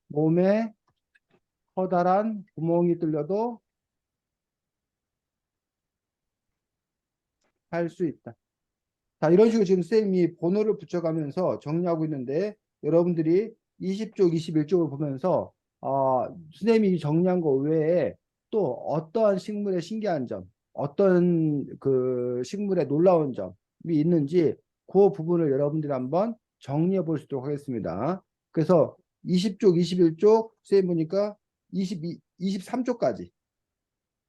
몸에 커다란 구멍이 뚫려도 할 수 있다. 자, 이런 식으로 지금 쌤이 번호를 붙여가면서 정리하고 있는데 여러분들이 20쪽, 21쪽을 보면서 선생님이 정리한 거 외에 또 어떠한 식물의 신기한 점, 어떤 그 식물의 놀라운 점이 있는지 그 부분을 여러분들이 한번 정리해 볼 수 있도록 하겠습니다. 그래서 20쪽, 21쪽 쌤 보니까 23쪽까지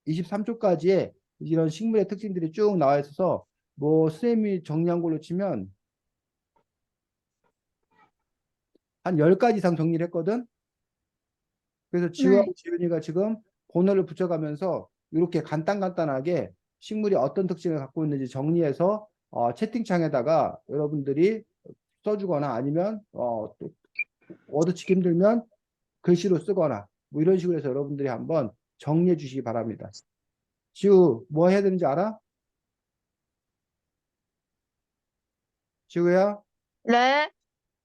23쪽까지의 이런 식물의 특징들이 쭉 나와 있어서 뭐 선생님이 정리한 걸로 치면 한 10가지 이상 정리를 했거든. 그래서 네. 지우하고 지은이가 지금 번호를 붙여가면서 이렇게 간단하게 식물이 어떤 특징을 갖고 있는지 정리해서 채팅창에다가 여러분들이 써주거나 아니면 또 얻어치기 힘들면 글씨로 쓰거나 뭐 이런 식으로 해서 여러분들이 한번 정리해 주시기 바랍니다. 지우 뭐 해야 되는지 알아? 지우야 네,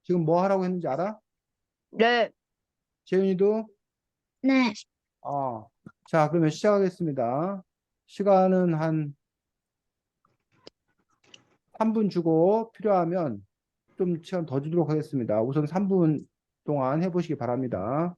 지금 뭐 하라고 했는지 알아? 네. 재윤이도 네. 자, 그러면 시작하겠습니다. 시간은 한 3분 주고 필요하면 좀 시간 더 주도록 하겠습니다. 우선 3분 동안 해보시기 바랍니다.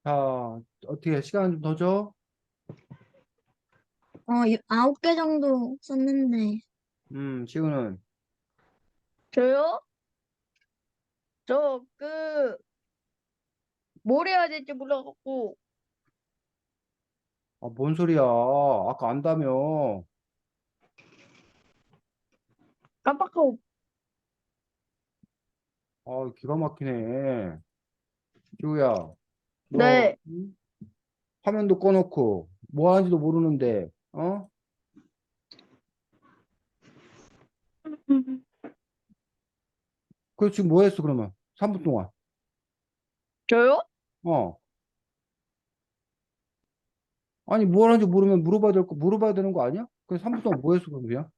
자, 어떻게 시간 좀 더 줘? 9개 정도 썼는데, 지우는 저요? 뭘 해야 될지 몰라갖고, 뭔 소리야? 아까 안다며. 깜빡하고. 기가 막히네. 지우야, 너 네. 응? 화면도 꺼놓고 뭐 하는지도 모르는데, 어? 그 지금 뭐 했어 그러면? 3분 동안. 저요? 어. 아니 뭐 하는지 모르면 물어봐야 되는 거 아니야? 그래 3분 동안 뭐 했어 그럼 그냥?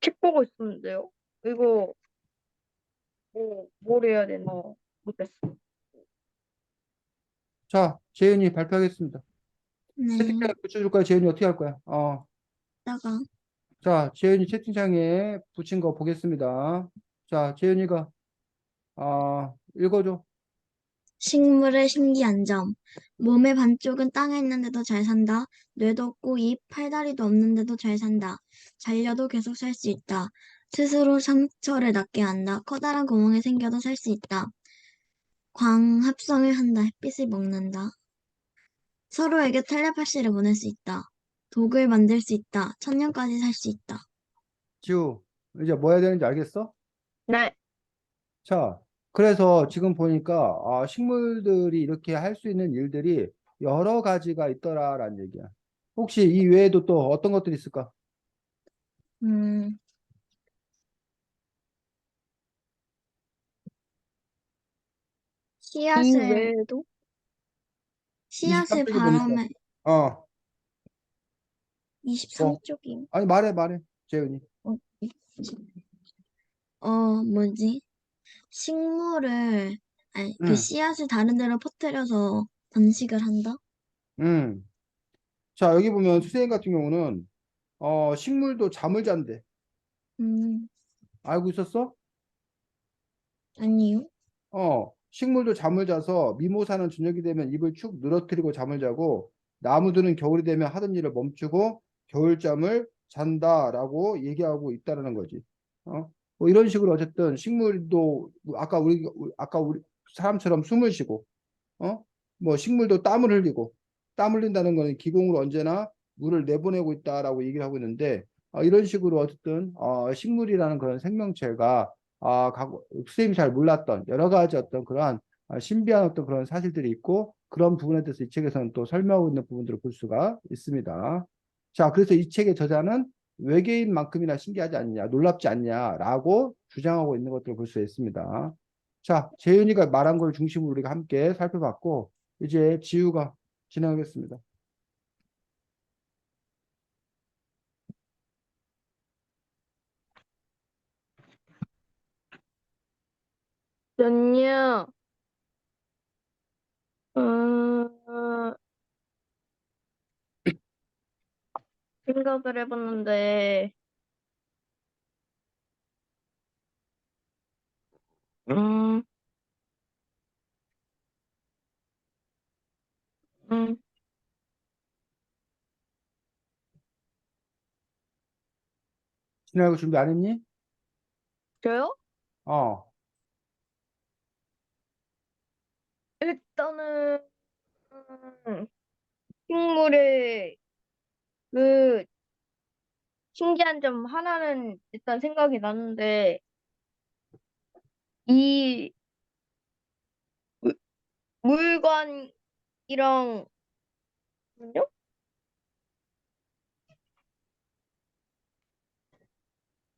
책 보고 있었는데요. 이거 뭘 해야 되나 모르겠어. 자, 재윤이 발표하겠습니다. 네. 채팅창에 붙여줄 거야. 재윤이 어떻게 할 거야? 이따가 자, 재윤이 채팅창에 붙인 거 보겠습니다. 자, 재윤이가 읽어줘. 식물의 신기한 점. 몸의 반쪽은 땅에 있는데도 잘 산다. 뇌도 없고 입, 팔다리도 없는데도 잘 산다. 잘려도 계속 살 수 있다. 스스로 상처를 낫게 한다. 커다란 구멍이 생겨도 살 수 있다. 광합성을 한다. 햇빛을 먹는다. 서로에게 텔레파시를 보낼 수 있다. 독을 만들 수 있다. 천년까지 살 수 있다. 지우, 이제 뭐 해야 되는지 알겠어? 네. 자, 그래서 지금 보니까 식물들이 이렇게 할 수 있는 일들이 여러 가지가 있더라라는 얘기야. 혹시 이 외에도 또 어떤 것들이 있을까? 음, 이 씨앗을, 외에도 씨앗을 23쪽에 보니까. 바람에, 어, 뭐. 23쪽이, 아니, 말해, 재윤이. 뭐지? 식물을, 아니, 그 응, 씨앗을 다른 데로 퍼뜨려서 번식을 한다? 응. 자, 여기 보면 수세인 같은 경우는, 식물도 잠을 잔대. 음, 알고 있었어? 아니요. 식물도 잠을 자서 미모사는 저녁이 되면 입을 축 늘어뜨리고 잠을 자고 나무들은 겨울이 되면 하던 일을 멈추고 겨울잠을 잔다라고 얘기하고 있다는 거지. 뭐 이런 식으로 어쨌든 식물도 아까 우리 사람처럼 숨을 쉬고 어? 뭐 식물도 땀을 흘리고 땀 흘린다는 거는 기공으로 언제나 물을 내보내고 있다라고 얘기를 하고 있는데 이런 식으로 어쨌든 식물이라는 그런 생명체가 선생님이 잘 몰랐던 여러 가지 어떤 그러한 신비한 어떤 그런 사실들이 있고 그런 부분에 대해서 이 책에서는 또 설명하고 있는 부분들을 볼 수가 있습니다. 자, 그래서 이 책의 저자는 외계인만큼이나 신기하지 않냐, 놀랍지 않냐라고 주장하고 있는 것들을 볼 수 있습니다. 자, 재윤이가 말한 걸 중심으로 우리가 함께 살펴봤고, 이제 지우가 진행하겠습니다. 전요. 음, 생각을 해봤는데, 음, 음, 진행하고 준비 안 했니? 저요? 어, 일단은, 식물의 그 신기한 점 하나는 일단 생각이 나는데, 이 물- 물관이랑,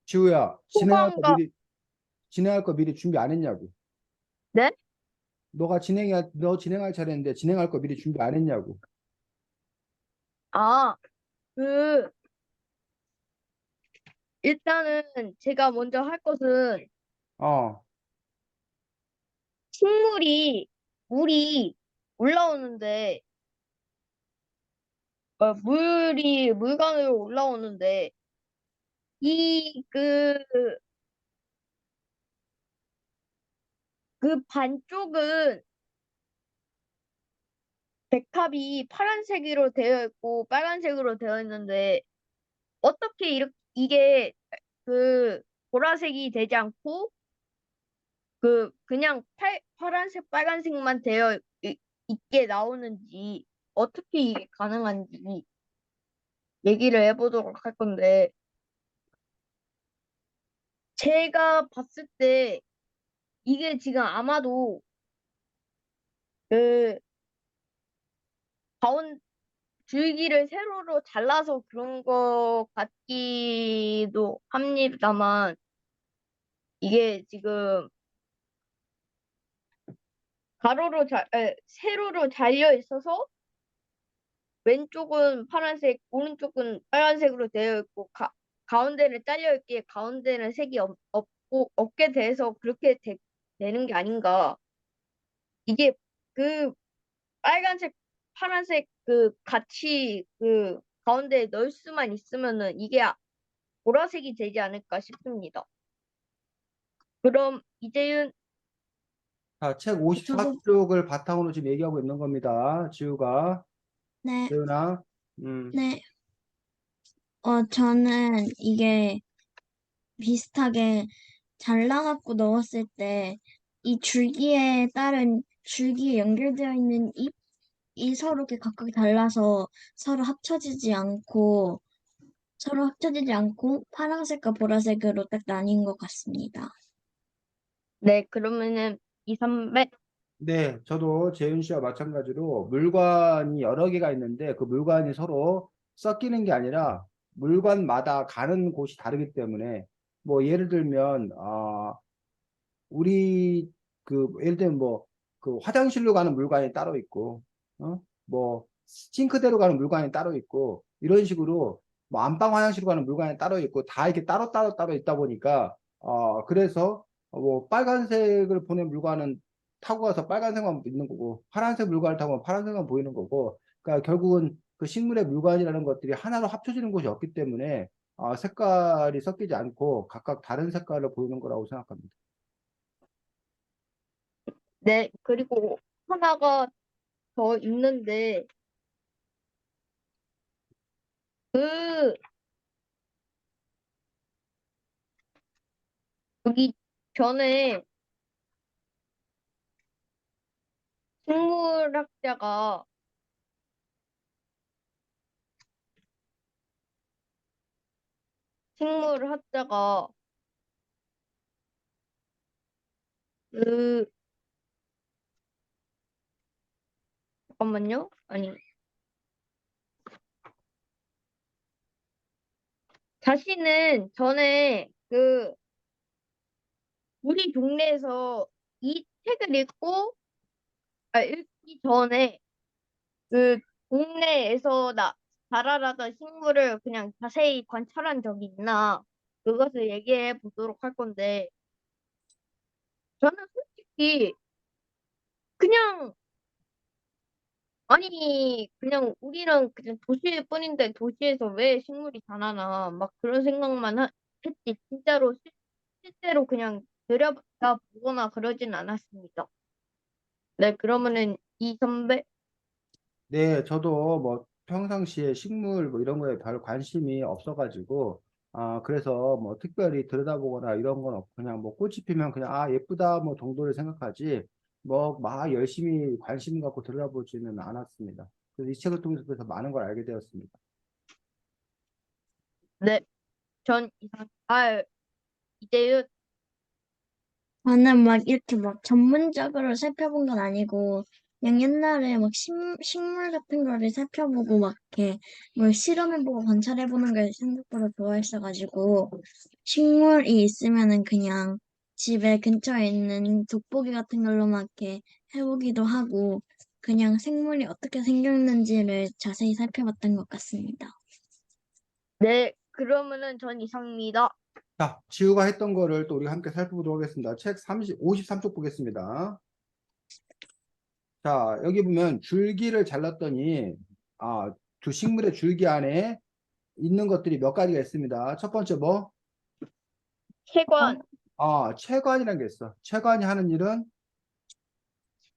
지우야, 호감과, 진행할 거 미리 준비 안 했냐고. 네? 너 진행할 차례인데 진행할 거 미리 준비 안 했냐고. 아, 그, 일단은 제가 먼저 할 것은 어, 물이 올라오는데, 물관으로 올라오는데, 이, 그 반쪽은 백합이 파란색으로 되어 있고, 빨간색으로 되어 있는데, 어떻게 이게 그 보라색이 되지 않고, 그냥 파란색, 빨간색만 있게 나오는지, 어떻게 이게 가능한지 얘기를 해보도록 할 건데, 제가 봤을 때 이게 지금 아마도 그 가운 줄기를 세로로 잘라서 그런 것 같기도 합니다만, 이게 지금 세로로 잘려 있어서 왼쪽은 파란색, 오른쪽은 빨간색으로 되어 있고, 가운데를 잘려 있기에 가운데는 색이 없게 돼서 그렇게 되는 게 아닌가. 이게 그 빨간색, 파란색 그 같이 그 가운데에 넣을 수만 있으면은 이게 보라색이 되지 않을까 싶습니다. 그럼 이재윤, 자, 책 저도 54쪽을 바탕으로 지금 얘기하고 있는 겁니다. 지우가. 네, 재윤아. 네. 저는 이게 비슷하게 잘라갖고 넣었을 때 이 줄기에 따른 줄기에 연결되어 있는 이 서로 이렇게 각각 달라서 서로 합쳐지지 않고 파란색과 보라색으로 딱 나뉜 것 같습니다. 네, 그러면은 2, 300, 네, 저도 재윤 씨와 마찬가지로 물관이 여러 개가 있는데 그 물관이 서로 섞이는 게 아니라 물관마다 가는 곳이 다르기 때문에 뭐 예를 들면 우리 그 예를 들면 뭐 그 화장실로 가는 물관이 따로 있고 뭐 싱크대로 가는 물관이 따로 있고 이런 식으로 뭐 안방 화장실로 가는 물관이 따로 있고 다 이렇게 따로 있다 보니까 그래서 뭐 빨간색을 보낸 물관은 타고 가서 빨간색만 있는 거고 파란색 물관을 타고 가면 파란색만 보이는 거고 그러니까 결국은 그 식물의 물관이라는 것들이 하나로 합쳐지는 곳이 없기 때문에 색깔이 섞이지 않고 각각 다른 색깔을 보이는 거라고 생각합니다. 네, 그리고 하나가 더 있는데, 그, 여기 전에 식물학자가, 식물학자가, 그, 잠깐만요. 아니, 자신은 전에 우리 동네에서 이 책을 읽기 전에 그 동네에서 자라나던 식물을 그냥 자세히 관찰한 적이 있나, 그것을 얘기해 보도록 할 건데, 저는 솔직히 그냥, 아니, 그냥 우리는 그냥 도시일 뿐인데 도시에서 왜 식물이 자라나, 막 그런 생각만 했지, 진짜로, 실제로 그냥 들여다 보거나 그러진 않았습니다. 네, 그러면은 이 선배, 네, 저도 뭐 평상시에 식물 뭐 이런 거에 별 관심이 없어가지고, 그래서 뭐 특별히 들여다보거나 이런 건 없고, 그냥 뭐 꽃이 피면 그냥, 예쁘다 뭐 정도를 생각하지, 뭐 막 열심히 관심 갖고 들여다보지는 않았습니다. 그래서 이 책을 통해서 그래서 많은 걸 알게 되었습니다. 네, 이제요, 저는 막 이렇게 막 전문적으로 살펴본 건 아니고, 그냥 옛날에 막 식물 같은 거를 살펴보고 막 이렇게 뭘 실험해보고 관찰해보는 걸 생각보다 좋아했어가지고, 식물이 있으면은 그냥 집에 근처에 있는 돋보기 같은 걸로 막 이렇게 해보기도 하고, 그냥 생물이 어떻게 생겼는지를 자세히 살펴봤던 것 같습니다. 네, 그러면은 전 이상입니다. 자, 지우가 했던 거를 또 우리가 함께 살펴보도록 하겠습니다. 책 53쪽 보겠습니다. 자, 여기 보면 줄기를 잘랐더니, 두 식물의 줄기 안에 있는 것들이 몇 가지가 있습니다. 첫 번째 뭐? 세관, 체관이라는 게 있어. 체관이 하는 일은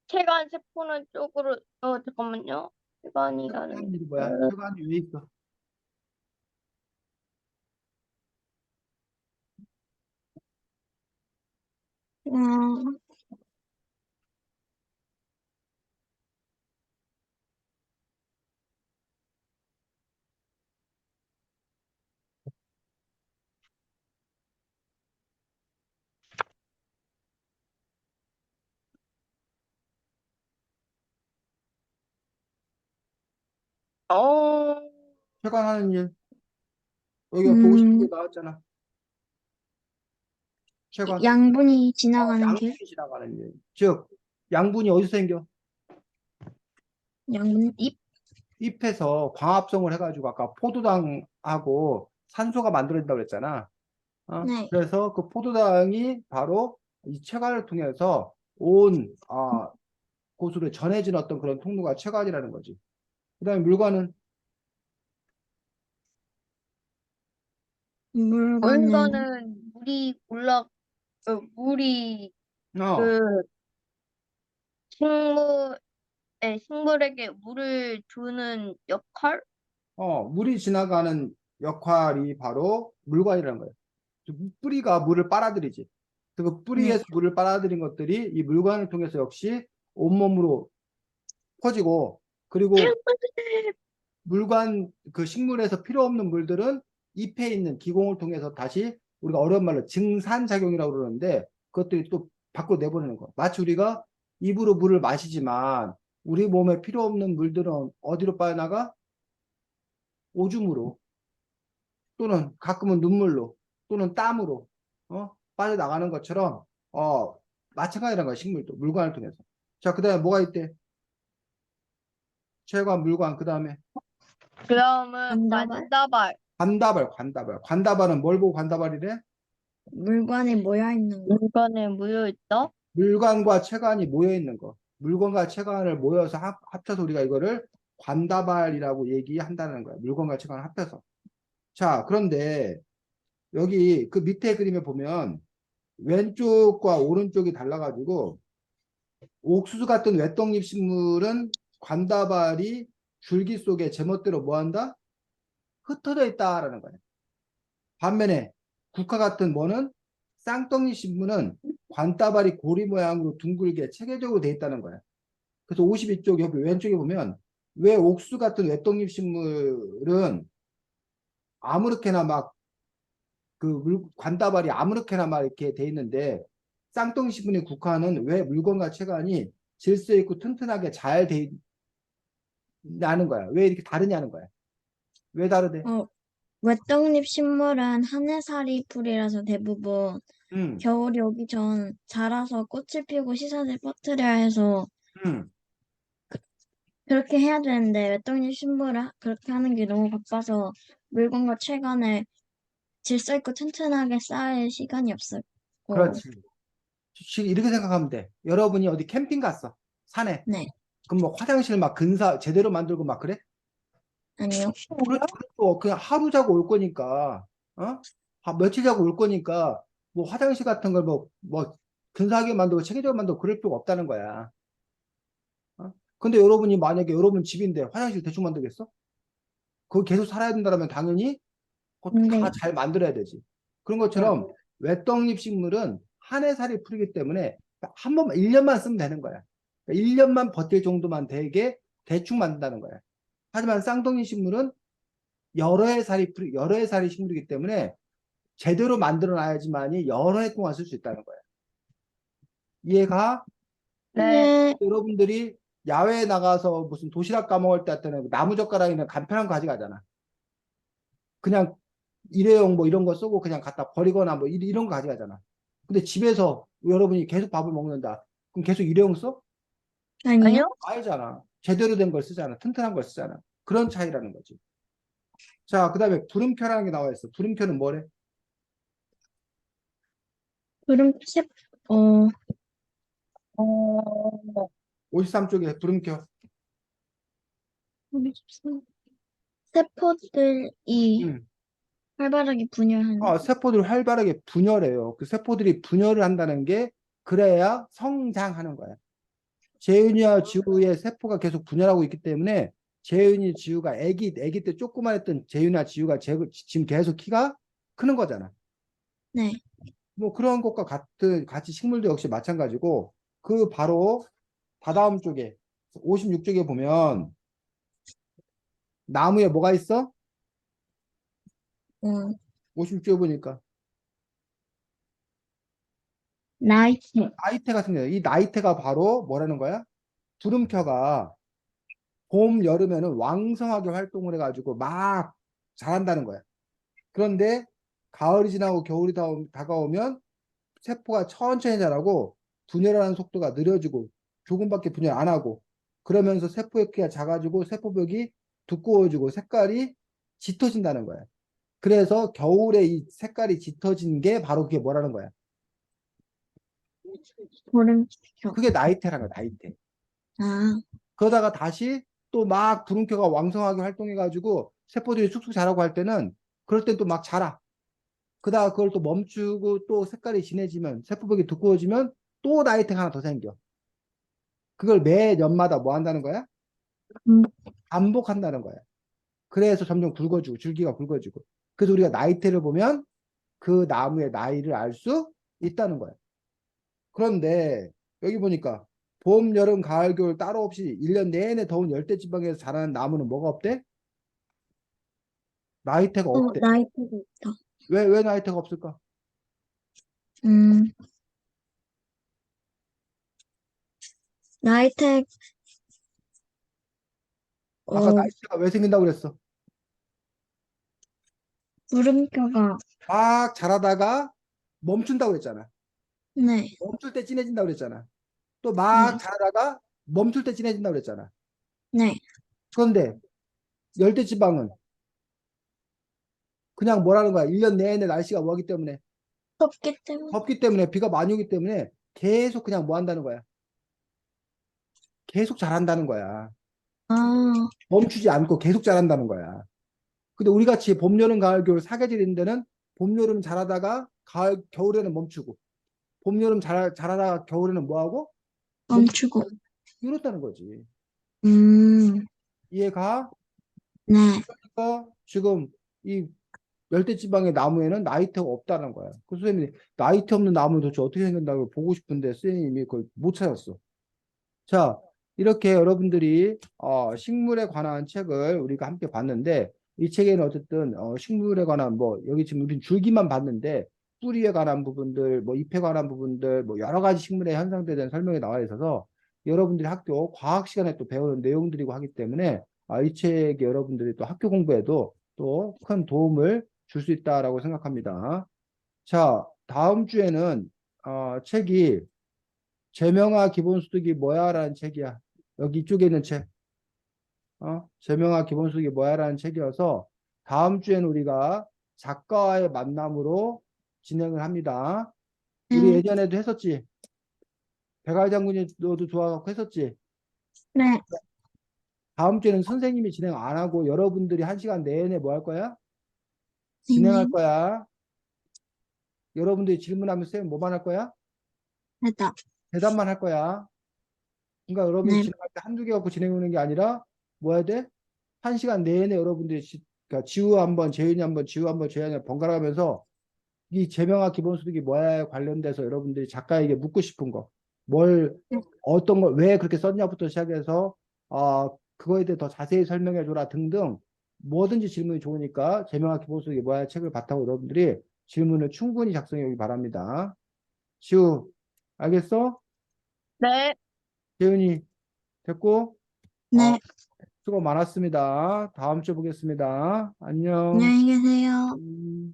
세관 세포는 쪽으로, 잠깐만요. 세관이라는, 하는 일이 뭐야? 체관이 왜 있어? 어, 어, 체관하는 일. 여기가 보고 싶은 게 음, 나왔잖아. 체관. 양분이 지나가는 길? 양분이 지나가는 일. 즉, 양분이 어디서 생겨? 양분, 잎? 잎에서 광합성을 해가지고 아까 포도당하고 산소가 만들어진다고 그랬잖아. 네. 그래서 그 포도당이 바로 이 체관을 통해서 온 곳으로 전해진 어떤 그런 통로가 체관이라는 거지. 그다음에 물관은 물과는, 물건은 물이 어, 그 식물, 식물에게 물을 주는 역할? 물이 지나가는 역할이 바로 물관이라는 거예요. 뿌리가 물을 빨아들이지. 그 네. 뿌리에서 물을 빨아들인 것들이 이 물관을 통해서 역시 온몸으로 퍼지고, 그리고 물관 그 식물에서 필요 없는 물들은 잎에 있는 기공을 통해서 다시 우리가 어려운 말로 증산작용이라고 그러는데 그것들이 또 밖으로 내보내는 거. 마치 우리가 입으로 물을 마시지만 우리 몸에 필요 없는 물들은 어디로 빠져나가? 오줌으로 또는 가끔은 눈물로 또는 땀으로 빠져나가는 것처럼 마찬가지라는 거야. 식물도 물관을 통해서. 자, 그다음에 뭐가 있대? 체관, 물관, 그다음에 그다음은 관다발? 관다발. 관다발은 뭘 보고 관다발이래? 물관에 모여 있는 거. 물건에 모여 있다? 물관과 체관이 모여 있는 거. 물건과 체관을 모여서 합쳐서 우리가 이거를 관다발이라고 얘기한다는 거야. 물건과 체관을 합해서. 자, 그런데 여기 그 밑에 그림에 보면 왼쪽과 오른쪽이 달라가지고 옥수수 같은 외떡잎 식물은 관다발이 줄기 속에 제멋대로 뭐한다? 흩어져 있다라는 거야. 반면에 국화 같은 뭐는 쌍떡잎 식물은 관다발이 고리 모양으로 둥글게 체계적으로 돼 있다는 거야. 그래서 52쪽 옆에 왼쪽에 보면 왜 옥수 같은 외떡잎 식물은 아무렇게나 막 그 관다발이 아무렇게나 막 이렇게 돼 있는데 쌍떡잎 식물의 국화는 왜 물건과 체관이 질서 있고 튼튼하게 잘 돼 있냐는 거야. 왜 이렇게 다르냐는 거야. 왜 다르대? 어, 외떡잎 식물은 하늘살이 풀이라서 대부분 음, 겨울이 오기 전 자라서 꽃을 피우고 씨앗을 퍼뜨려야 해서 음. 그렇게 해야 되는데 외떡잎 식물을 그렇게 하는 게 너무 바빠서 물건과 채관을 질서 있고 튼튼하게 쌓을 시간이 없었고. 그렇지. 이렇게 생각하면 돼. 여러분이 어디 캠핑 갔어. 산에. 네. 그럼 뭐 화장실 막 근사 제대로 만들고 막 그래? 아니요. 그렇죠. 그냥 하루 자고 올 거니까, 며칠 자고 올 거니까, 뭐 화장실 같은 걸 뭐 근사하게 만들고 체계적으로 만들고 그럴 필요가 없다는 거야. 근데 여러분이 만약에 여러분 집인데 화장실 대충 만들겠어? 거기 계속 살아야 된다면 당연히 그거 근데 다 잘 만들어야 되지. 그런 것처럼 외떡잎 식물은 한 해살이 풀이기 때문에 한 번만, 1년만 쓰면 되는 거야. 1년만 버틸 정도만 되게 대충 만든다는 거야. 하지만 쌍둥이 식물은 여러 해 살이 식물이기 때문에 제대로 만들어 놔야지만이 여러 해 동안 쓸 수 있다는 거야. 이해가? 네. 네. 여러분들이 야외에 나가서 무슨 도시락 까먹을 때 같은 나무젓가락이나 간편한 거 가져가잖아. 그냥 일회용 뭐 이런 거 쓰고 그냥 갖다 버리거나 뭐 이런 거 가져가잖아. 근데 집에서 여러분이 계속 밥을 먹는다. 그럼 계속 일회용 써? 아니요. 아니요? 아니잖아. 제대로 된 걸 쓰잖아. 튼튼한 걸 쓰잖아. 그런 차이라는 거지. 자, 그 다음에 부름표라는 게 나와 있어. 부름표는 뭐래? 그럼 어, 어, 53쪽에 부름표. 세포들이 음. 활발하게 분열하는. 세포들이 활발하게 분열해요. 그 세포들이 분열을 한다는 게 그래야 성장하는 거야. 재윤이와 지우의 세포가 계속 분열하고 있기 때문에 재윤이, 지우가 아기 때 조그만했던 재윤이나 지우가 지금 계속 키가 크는 거잖아. 네. 뭐 그런 것과 같이 식물도 역시 마찬가지고 그 바로 다다음 쪽에 56쪽에 보면 나무에 뭐가 있어? 어, 56쪽에 보니까 나이테. 나이테가 생겨요. 이 나이테가 바로 뭐라는 거야? 부름표가 봄, 여름에는 왕성하게 활동을 해가지고 막 자란다는 거야. 그런데 가을이 지나고 겨울이 다가오면 세포가 천천히 자라고 분열하는 속도가 느려지고 조금밖에 분열 안 하고 그러면서 세포의 크기가 작아지고 세포벽이 두꺼워지고 색깔이 짙어진다는 거야. 그래서 겨울에 이 색깔이 짙어진 게 바로 그게 뭐라는 거야? 보름표. 그게 나이테라는 거야, 나이테. 아, 그러다가 다시 또 막 부름표가 왕성하게 활동해가지고 세포들이 쑥쑥 자라고 할 때는 그럴 땐 또 막 자라. 그러다가 그걸 또 멈추고 또 색깔이 진해지면 세포벽이 두꺼워지면 또 나이테가 하나 더 생겨. 그걸 매 년마다 뭐 한다는 거야? 음, 반복한다는 거야. 그래서 점점 굵어지고 줄기가 굵어지고. 그래서 우리가 나이테를 보면 그 나무의 나이를 알 수 있다는 거야. 그런데 여기 보니까 봄, 여름, 가을, 겨울 따로 없이 1년 내내 더운 열대 지방에서 자라는 나무는 뭐가 없대? 나이테가 없대. 나이트가 있다. 왜 나이테가 없을까? 음, 나이트, 아까 어, 나이테가 왜 생긴다고 그랬어? 물음표가, 막 자라다가 멈춘다고 그랬잖아. 네, 멈출 때 진해진다고 그랬잖아. 또 네, 막 자라다가 멈출 때 진해진다고 그랬잖아. 네. 그런데 열대 지방은 그냥 뭐라는 거야? 1년 내내 날씨가 뭐하기 때문에 덥기 때문에. 덥기 때문에 비가 많이 오기 때문에 계속 그냥 뭐 한다는 거야? 계속 자란다는 거야. 아, 멈추지 않고 계속 자란다는 거야. 근데 우리 같이 봄, 여름, 가을, 겨울 사계절인 데는 봄, 여름 자라다가 가을, 겨울에는 멈추고 봄, 여름 자라다가 겨울에는 뭐 하고 멈추고 멈추고. 이렇다는 거지. 음, 이해가? 네. 그러니까 지금 이 열대지방의 나무에는 나이테가 없다는 거야. 그 선생님이 나이테 없는 나무는 도대체 어떻게 생긴다고 보고 싶은데 선생님이 그걸 못 찾았어. 자, 이렇게 여러분들이 식물에 관한 책을 우리가 함께 봤는데 이 책에는 어쨌든 식물에 관한 뭐 여기 지금 우린 줄기만 봤는데 뿌리에 관한 부분들, 뭐 잎에 관한 부분들, 뭐 여러 가지 식물의 현상들에 대한 설명이 나와 있어서 여러분들이 학교 과학 시간에 또 배우는 내용들이고 하기 때문에 이 책이 여러분들이 또 학교 공부에도 또 큰 도움을 줄 수 있다라고 생각합니다. 자, 다음 주에는 책이 제명화 기본소득이 뭐야라는 책이야. 여기 이쪽에 있는 책. 제명화 기본소득이 뭐야라는 책이어서 다음 주에는 우리가 작가와의 만남으로 진행을 합니다. 우리 네, 예전에도 했었지. 백알 장군이 너도 좋아하고 했었지. 네. 다음 주에는 선생님이 진행 안 하고 여러분들이 1시간 내내 뭐 할 거야? 진행할 선생님, 거야. 여러분들이 질문하면 쌤 뭐만 할 거야? 대답. 대답만 할 거야. 그러니까 여러분이 네, 진행할 때 한두 개 갖고 진행하는 게 아니라 뭐 해야 돼? 1시간 내내 여러분들이 그러니까 지우 한번, 재윤이 한번, 지우 한번, 재현이 한번 번갈아 가면서 이 재명화 기본소득이 뭐에 관련돼서 여러분들이 작가에게 묻고 싶은 거, 뭘, 네. 어떤 걸 왜 그렇게 썼냐부터 시작해서 그거에 대해 더 자세히 설명해 줘라 등등 뭐든지 질문이 좋으니까 재명화 기본소득이 뭐야 책을 바탕으로 여러분들이 질문을 충분히 작성해 오기 바랍니다. 지우, 알겠어? 네. 재윤이 됐고? 어, 네. 수고 많았습니다. 다음 주에 보겠습니다. 안녕. 안녕히 계세요. 음.